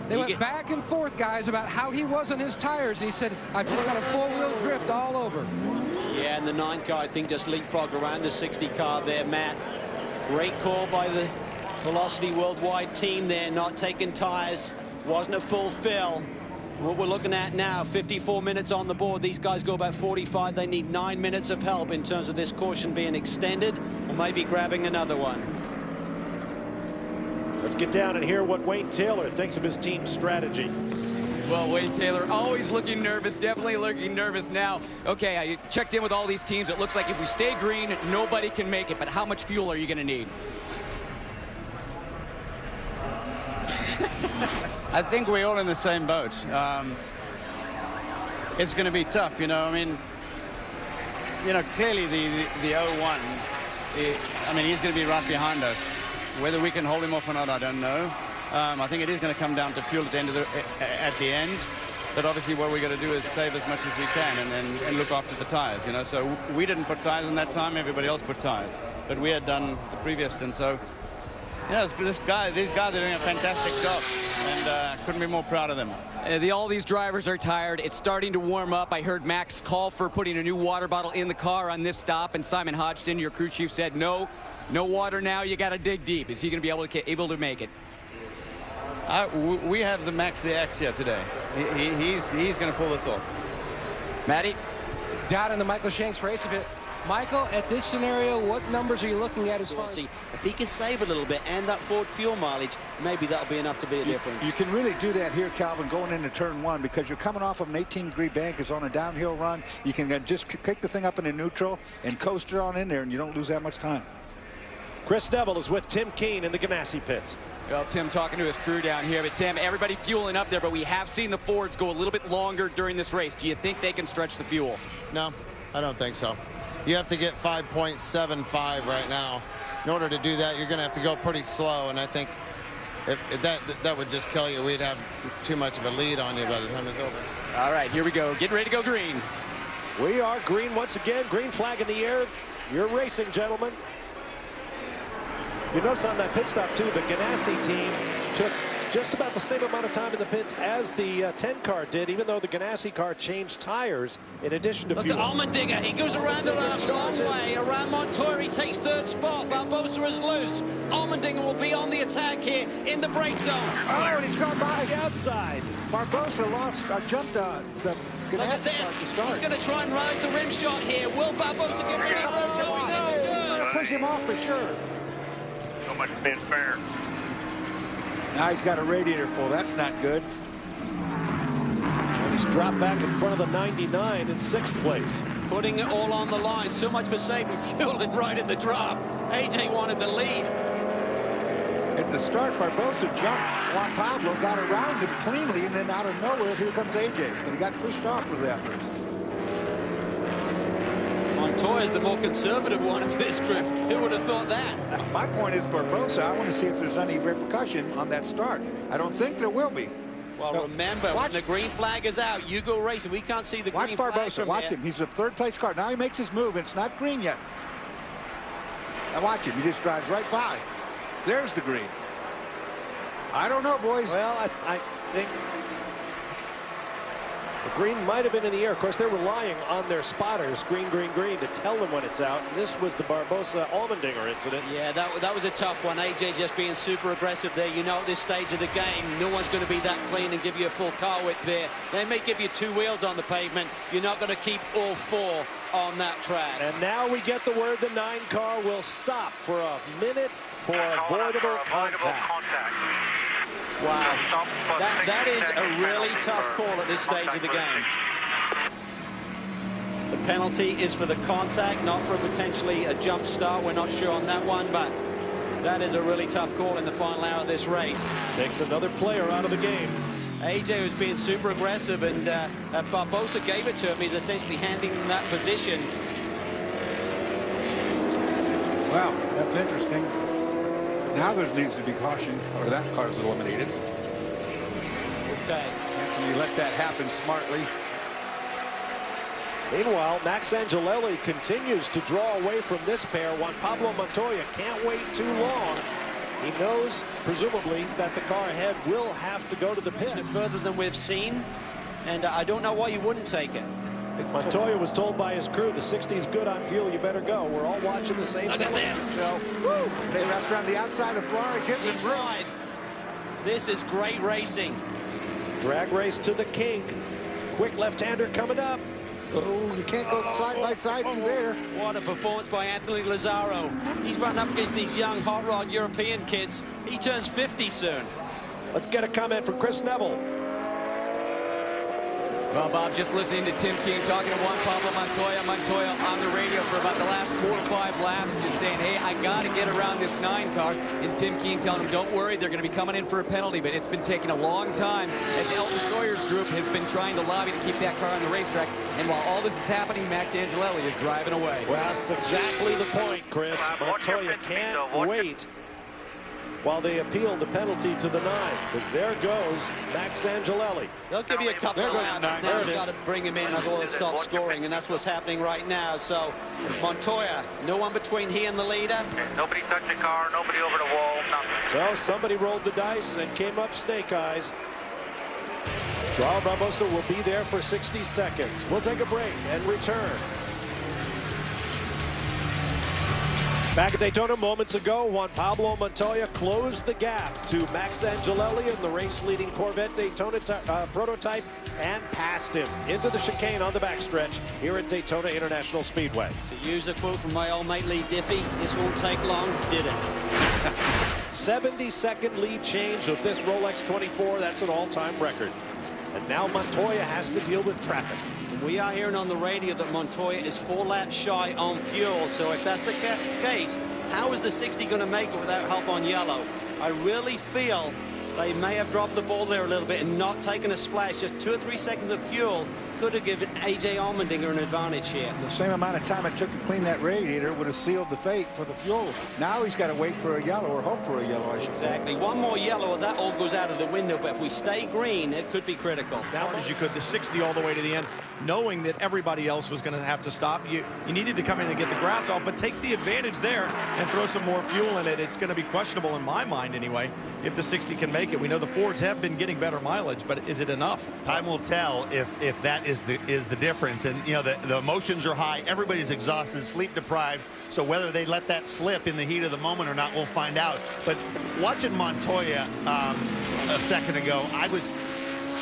They went back and forth, guys, about how he was on his tires. And he said, I've just got a four-wheel drift all over. Yeah, and the 9 car, I think, just leapfrogged around the 60 car there, Matt. Great call by the Velocity Worldwide team there, not taking tires. Wasn't a full fill. What we're looking at now, 54 minutes on the board. These guys go about 45. They need 9 minutes of help in terms of this caution being extended or maybe grabbing another one. Let's get down and hear what Wayne Taylor thinks of his team's strategy. Well, Wayne Taylor always looking nervous, definitely looking nervous now. Okay, I checked in with all these teams. It looks like if we stay green, nobody can make it. But how much fuel are you going to need? I think we're all in the same boat. It's going to be tough, you know. I mean, you know, clearly the 01, I mean, he's going to be right behind us. Whether we can hold him off or not, I don't know. I think it is going to come down to fuel at the end. But obviously, what we're going to do is save as much as we can and look after the tires. You know, so we didn't put tires in that time. Everybody else put tires, but we had done the previous stint. So, yeah, these guys are doing a fantastic job, and couldn't be more proud of them. All these drivers are tired. It's starting to warm up. I heard Max call for putting a new water bottle in the car on this stop, and Simon Hodgson, your crew chief, said no. No water now. You got to dig deep. Is he going to be able to make it? We have the Max the Axe here today. He's going to pull this off. Matty? Down in the Michael Shanks race a bit. Michael, at this scenario, what numbers are you looking at as far as... If he can save a little bit and that Ford fuel mileage, maybe that'll be enough to be a difference. You can really do that here, Calvin, going into turn 1, because you're coming off of an 18-degree bank. It's on a downhill run. You can just kick the thing up into neutral and coast it on in there, and you don't lose that much time. Chris Neville is with Tim Keene in the Ganassi pits. Well, Tim talking to his crew down here. But, Tim, everybody fueling up there, but we have seen the Fords go a little bit longer during this race. Do you think they can stretch the fuel? No, I don't think so. You have to get 5.75 right now. In order to do that, you're going to have to go pretty slow, and I think if that would just kill you. We'd have too much of a lead on you by the time it's over. All right, here we go. Getting ready to go green. We are green once again. Green flag in the air. You're racing, gentlemen. You notice on that pit stop, too, the Ganassi team took just about the same amount of time in the pits as the 10 car did, even though the Ganassi car changed tires in addition to fuel. Look at Allmendinger. He goes around the long way. Around Montoya, he takes 3rd spot. Barbosa is loose. Allmendinger will be on the attack here in the brake zone. Oh, and he's gone by the outside. Barbosa jumped the Look at this. He's going to try and ride the rim shot here. Will Barbosa get rid of it? No. Going to push him off for sure. So much being fair. Now he's got a radiator full. That's not good. And he's dropped back in front of the 99 in 6th place. Putting it all on the line. So much for saving fuel and right in the draft. AJ wanted the lead. At the start, Barbosa jumped Juan Pablo, got around him cleanly, and then out of nowhere, here comes AJ. But he got pushed off for the efforts. Montoya's the more conservative one of this group. Who would have thought that? My point is, Barbosa, I want to see if there's any repercussion on that start. I don't think there will be. Well, remember, when the green flag is out, you go racing. We can't see the green flag. Watch Barbosa. Watch him. He's a 3rd place car. Now he makes his move. It's not green yet. Now watch him. He just drives right by. There's the green. I don't know, boys. Well, I think the green might have been in the air. Of course, they're relying on their spotters, green, green, green, to tell them when it's out. And this was the Barbosa-Allmendinger incident. Yeah, that was a tough one. AJ just being super aggressive there. You know, at this stage of the game, no one's going to be that clean and give you a full car width there. They may give you 2 wheels on the pavement. You're not going to keep all 4 on that track. And now we get the word the 9 car will stop for a minute for avoidable contact. Wow, that is a really tough call at this stage of the game. The penalty is for the contact, not for potentially a jump start. We're not sure on that one, but that is a really tough call in the final hour of this race. Takes another player out of the game. AJ was being super aggressive, and Barbosa gave it to him. He's essentially handing him that position. Wow, that's interesting. Now there needs to be caution, or that car's eliminated. Okay. Anthony let that happen smartly. Meanwhile, Max Angelelli continues to draw away from this pair. Juan Pablo Montoya can't wait too long. He knows, presumably, that the car ahead will have to go to the pits. Further than we've seen, and I don't know why you wouldn't take it. Montoya was told by his crew, the 60 is good on fuel, you better go. We're all watching the same Look at this. So, they rest around the outside of Florida, gets his ride. This is great racing. Drag race to the kink. Quick left-hander coming up. Oh, you can't go side by side through there. What a performance by Anthony Lazzaro. He's running up against these young hot rod European kids. He turns 50 soon. Let's get a comment from Chris Neville. Well, Bob, just listening to Tim King talking to Juan Pablo Montoya on the radio for about the last 4 or 5 laps, just saying, hey, I got to get around this 9 car. And Tim King telling him, don't worry, they're going to be coming in for a penalty, but it's been taking a long time as Elton Sawyer's group has been trying to lobby to keep that car on the racetrack. And while all this is happening, Max Angelelli is driving away. Well, that's exactly the point, Chris. Montoya can't wait while they appeal the penalty to the 9, because there goes Max Angelelli. They'll give you a couple of laps. Now you've got to bring him in, otherwise stop scoring, and that's what's happening right now. So Montoya, no one between he and the leader. Nobody touched the car, nobody over the wall, nothing. So somebody rolled the dice and came up snake eyes. Joao Barbosa will be there for 60 seconds. We'll take a break and return. Back at Daytona moments ago, Juan Pablo Montoya closed the gap to Max Angelelli in the race-leading Corvette Daytona Prototype and passed him into the chicane on the backstretch here at Daytona International Speedway. To use a quote from my old mate Lee Diffie, this won't take long, did it? 70-second lead change of this Rolex 24. That's an all-time record. And now Montoya has to deal with traffic. We are hearing on the radio that Montoya is 4 laps shy on fuel. So if that's the case, how is the 60 going to make it without help on yellow? I really feel they may have dropped the ball there a little bit and not taken a splash. Just 2 or 3 seconds of fuel could have given AJ Allmendinger an advantage here. The same amount of time it took to clean that radiator would have sealed the fate for the fuel. Now he's got to wait for a yellow, or hope for a yellow, I should say. Exactly. One more yellow and that all goes out of the window, but if we stay green, it could be critical. Now as you could, the 60 all the way to the end, knowing that everybody else was going to have to stop. You needed to come in and get the grass off, but take the advantage there and throw some more fuel in it. It's going to be questionable in my mind anyway, if the 60 can make make it. We know the Fords have been getting better mileage, but is it enough? Time will tell if that is the difference. And, you know, the emotions are high. Everybody's exhausted, sleep deprived. So whether they let that slip in the heat of the moment or not, we'll find out. But watching Montoya a second ago, I was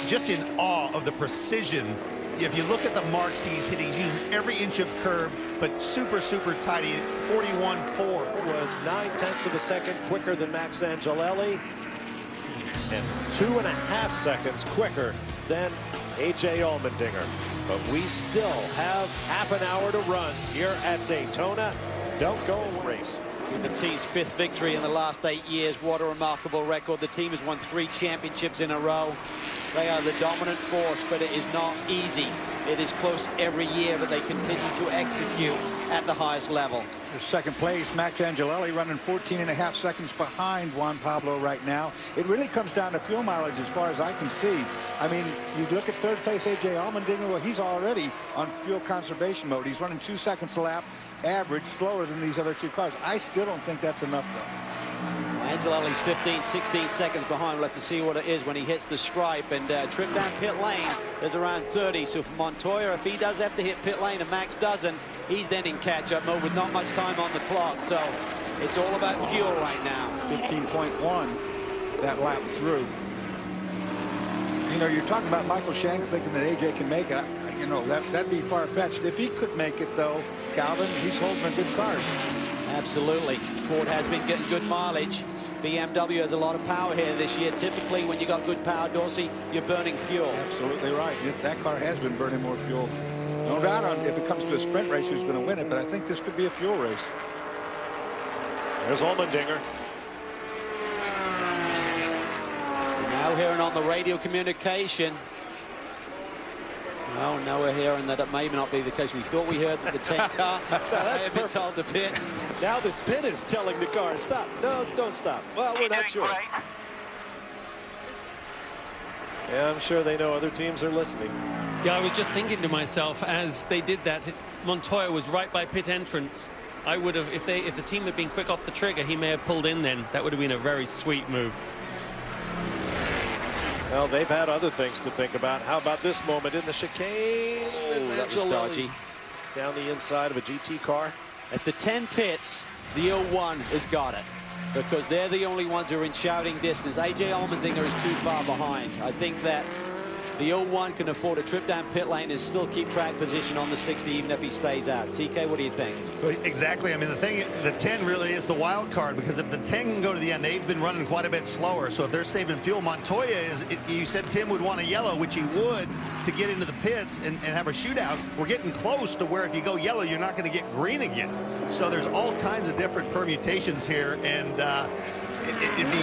just in awe of the precision. If you look at the marks he's hitting, he's using every inch of curb, but super, super tight. 41.4 was 9/10 of a second quicker than Max Angelelli, and 2.5 seconds quicker than A.J. Allmendinger. But we still have half an hour to run here at Daytona. Don't go race. The team's 5th victory in the last 8 years. What a remarkable record. The team has won 3 championships in a row. They are the dominant force, but it is not easy. It is close every year, but they continue to execute at the highest level. Second place, Max Angelelli running 14.5 seconds behind Juan Pablo right now. It really comes down to fuel mileage as far as I can see. I mean, you look at third place A.J. Allmendinger, well, he's already on fuel conservation mode. He's running 2 seconds a lap, average, slower than these other 2 cars. I still don't think that's enough, though. Angelelli's 15, 16 seconds behind. We'll have to see what it is when he hits the stripe. And trip down pit lane is around 30. So for Montoya, if he does have to hit pit lane and Max doesn't, he's then in catch-up mode with not much time on the clock. So it's all about fuel right now. 15.1 that lap through. You know, you're talking about Michael Shanks thinking that AJ can make it. You know, that'd be far-fetched. If he could make it, though, Calvin, he's holding a good card. Absolutely. Ford has been getting good mileage. BMW has a lot of power here this year. Typically, when you got good power, Dorsey, you're burning fuel. Absolutely right. That car has been burning more fuel. No doubt on if it comes to a sprint race who's going to win it, but I think this could be a fuel race. There's Allmendinger. Now hearing on the radio communication. No, now we're hearing that it may not be the case. We thought we heard that the 10 car may have been told to pit. Now the pit is telling the car, stop. No, don't stop. Well, we're not sure. Yeah, I'm sure they know other teams are listening. Yeah, I was just thinking to myself as they did that, Montoya was right by pit entrance. I would have, if the team had been quick off the trigger, he may have pulled in then. That would have been a very sweet move. Well, they've had other things to think about. How about this moment in the chicane? Oh, that was dodgy. Down the inside of a GT car. If the 10 pits, the 01 has got it, because they're the only ones who are in shouting distance. A.J. Allmendinger is too far behind. I think that the 01 can afford a trip down pit lane and still keep track position on the 60, even if he stays out. TK, what do you think? Exactly. I mean, the 10 really is the wild card, because if the 10 can go to the end, they've been running quite a bit slower. So if they're saving fuel, Montoya is, you said Tim would want a yellow, which he would, to get into the pits and have a shootout. We're getting close to where if you go yellow, you're not going to get green again. So there's all kinds of different permutations here, and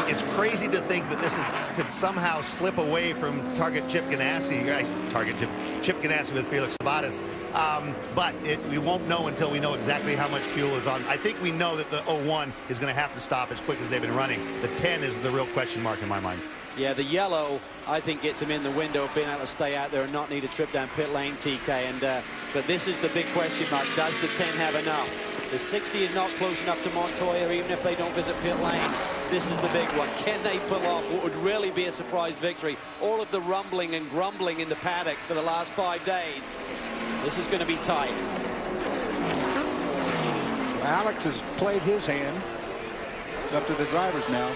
it's crazy to think that this could somehow slip away from target Chip Ganassi, right? Chip Ganassi with Felix Sabates. But we won't know until we know exactly how much fuel is on. I think we know that the 01 is going to have to stop as quick as they've been running. The 10 is the real question mark in my mind. Yeah, the yellow, I think, gets him in the window of being able to stay out there and not need a trip down pit lane, TK. And but this is the big question mark. Does the 10 have enough? The 60 is not close enough to Montoya, even if they don't visit pit lane. This is the big one. Can they pull off what would really be a surprise victory? All of the rumbling and grumbling in the paddock for the last 5 days. This is going to be tight. So Alex has played his hand. It's up to the drivers now.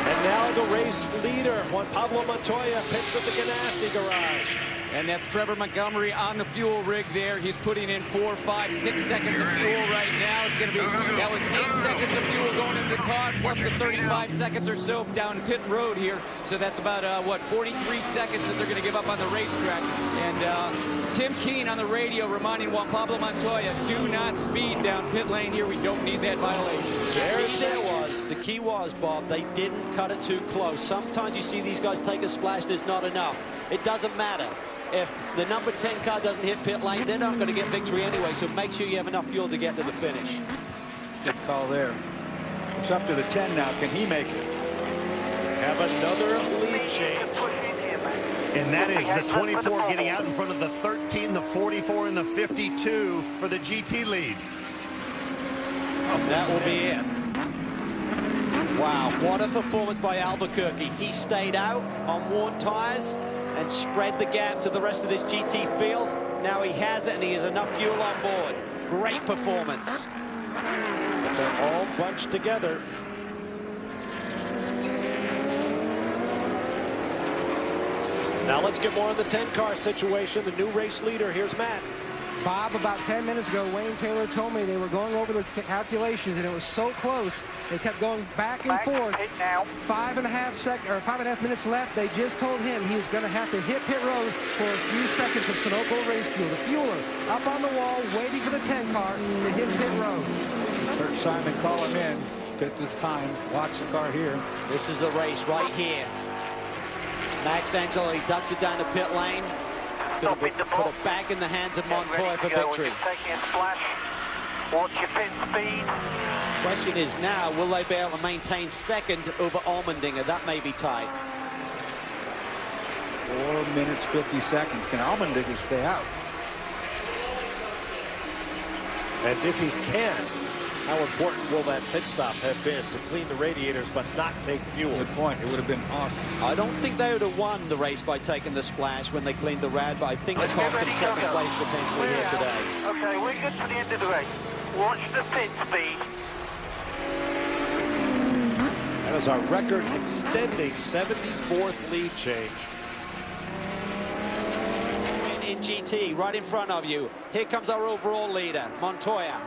And now the race leader, Juan Pablo Montoya, pits at the Ganassi garage. And that's Trevor Montgomery on the fuel rig there. He's putting in 4, 5, 6 seconds of fuel right now. It's going to be, that was 8 seconds of fuel going into the car, plus the 35 seconds or so down pit road here. So that's about, what, 43 seconds that they're going to give up on the racetrack. And Tim Keen on the radio reminding Juan Pablo Montoya, do not speed down pit lane here. We don't need that violation. The key was, Bob, they didn't cut it too close. Sometimes you see these guys take a splash, there's not enough. It doesn't matter. If the number 10 car doesn't hit pit lane, they're not going to get victory anyway, so make sure you have enough fuel to get to the finish. Good call there. It's up to the 10 now. Can he make it? Have another lead change. And that is the 24 getting out in front of the 13, the 44, and the 52 for the GT lead. That will be it. Wow, what a performance by Albuquerque. He stayed out on worn tires and spread the gap to the rest of this GT field. Now he has it, and he has enough fuel on board. Great performance. But they're all bunched together. Now let's get more on the 10-car situation. The new race leader, here's Matt. Bob, about 10 minutes ago, Wayne Taylor told me they were going over the calculations, and it was so close. They kept going back and forth. 5.5 minutes left. They just told him he was going to have to hit pit road for a few seconds of Sunoco race fuel. The fueler up on the wall, waiting for the 10 car to hit pit road. Heard Simon call him in. Take this time. Watch the car here. This is the race right here. Max Angelelli ducks it down the pit lane. Gonna put it back in the hands of Montoya for victory. Taking a splash. Watch your pit speed. Question is now, will they be able to maintain second over Allmendinger? That may be tight. 4 minutes, 50 seconds. Can Allmendinger stay out? And if he can't, how important will that pit stop have been to clean the radiators but not take fuel? Good point. It would have been awesome. I don't think they would have won the race by taking the splash when they cleaned the rad, but I think it cost them second place potentially here today. Okay, we're good for the end of the race. Watch the pit speed. That is our record extending 74th lead change. In GT, right in front of you. Here comes our overall leader, Montoya.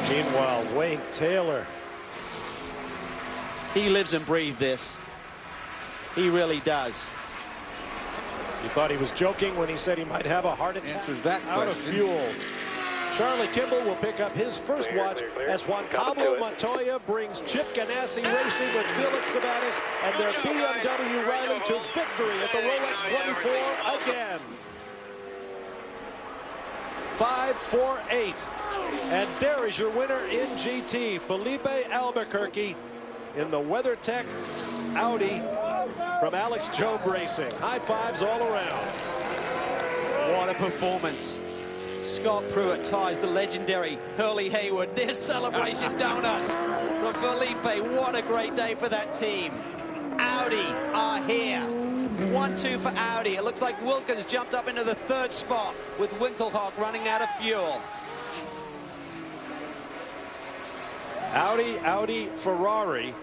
Meanwhile, Wayne Taylor. He lives and breathes this. He really does. You thought he was joking when he said he might have a heart attack? Answers that out question. Of fuel. Charlie Kimball will pick up his first watch as Juan Pablo Montoya brings Chip Ganassi Racing with Felix Sabatis and their BMW Riley to victory at the Rolex 24 again. 5-4-8. And there is your winner in GT, Felipe Albuquerque in the WeatherTech Audi from Alex Job Racing. High fives all around. What a performance. Scott Pruitt ties the legendary Hurley Haywood. This celebration donuts from Felipe. What a great day for that team. Audi are here. 1-2 for Audi. It looks like Wilkins jumped up into the third spot with Winkelhock running out of fuel. Audi, Ferrari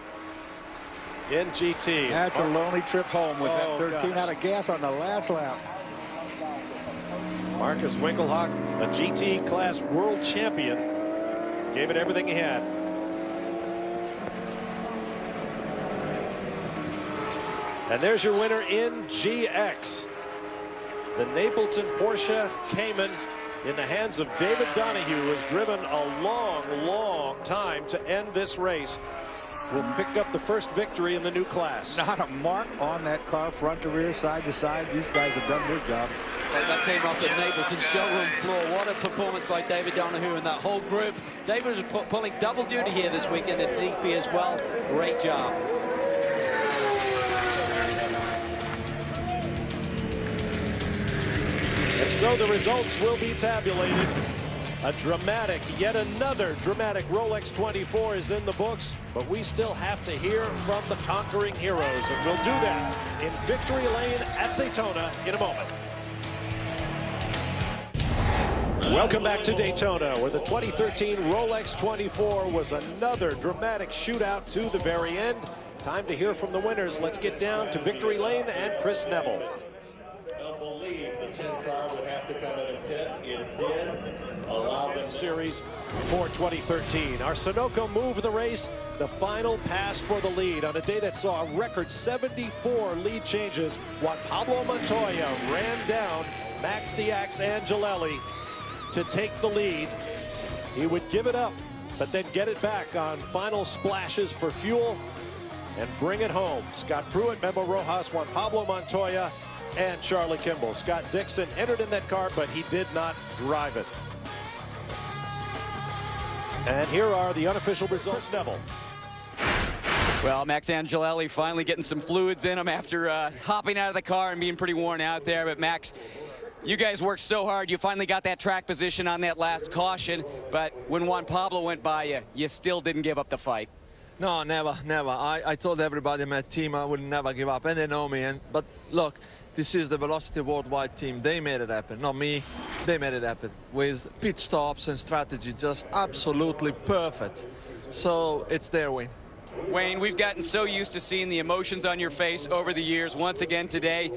in GT. That's a lonely trip home with that 13 out of gas on the last lap. Marcus Winkelhock, a GT class world champion, gave it everything he had. And there's your winner in GX. The Napleton Porsche Cayman in the hands of David Donahue, who has driven a long time to end this race. Will pick up the first victory in the new class. Not a mark on that car, front to rear, side to side. These guys have done their job. And that came off the Napleton showroom floor. What a performance by David Donahue and that whole group. David was pulling double duty here this weekend at DP as well. Great job. And so the results will be tabulated. Yet another dramatic Rolex 24 is in the books, but we still have to hear from the conquering heroes, and we'll do that in Victory Lane at Daytona in a moment. Welcome back to Daytona, where the 2013 Rolex 24 was another dramatic shootout to the very end. Time to hear from the winners. Let's get down to Victory Lane and Chris Neville. I believe the 10 car would have to come in and pit. It did allow them series for 2013. Our Sunoco moved the race, the final pass for the lead on a day that saw a record 74 lead changes. Juan Pablo Montoya ran down Max the Axe Angelelli to take the lead. He would give it up, but then get it back on final splashes for fuel and bring it home. Scott Pruitt, Memo Rojas, Juan Pablo Montoya, and Charlie Kimball. Scott Dixon entered in that car, but he did not drive it. And here are the unofficial results. Neville. Well, Max Angelelli finally getting some fluids in him after hopping out of the car and being pretty worn out there. But Max You guys worked so hard. You finally got that track position on that last caution, but when Juan Pablo went by you, you still didn't give up the fight. No, never, never. I told everybody in my team I would never give up, and they know me. But look, this is the Velocity Worldwide team. They made it happen, not me. They made it happen with pit stops and strategy just absolutely perfect. So it's their win. Wayne, we've gotten so used to seeing the emotions on your face over the years. Once again today,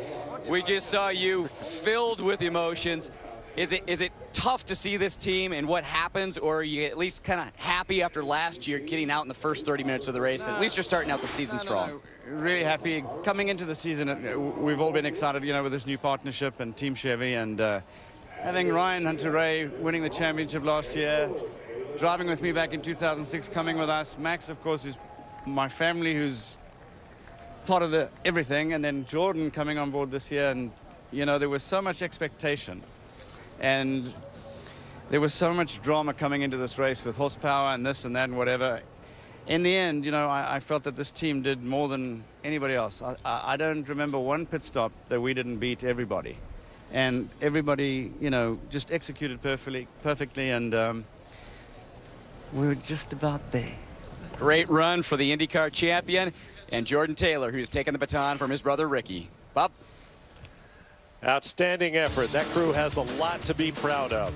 we just saw you filled with emotions. Is it tough to see this team and what happens, or are you at least kind of happy after last year getting out in the first 30 minutes of the race? At least you're starting out the season strong. Really happy. Coming into the season, we've all been excited, you know, with this new partnership and Team Chevy, and having Ryan Hunter-Reay winning the championship last year, driving with me back in 2006, coming with us. Max, of course, is my family, who's part of the everything, and then Jordan coming on board this year. And you know, there was so much expectation and there was so much drama coming into this race with horsepower and this and that and whatever. In the end, you know, I felt that this team did more than anybody else. I don't remember one pit stop that we didn't beat everybody, and everybody, you know, just executed perfectly, and we were just about there. Great run for the IndyCar champion and Jordan Taylor, who's taken the baton from his brother Ricky. Bob? Outstanding effort. That crew has a lot to be proud of.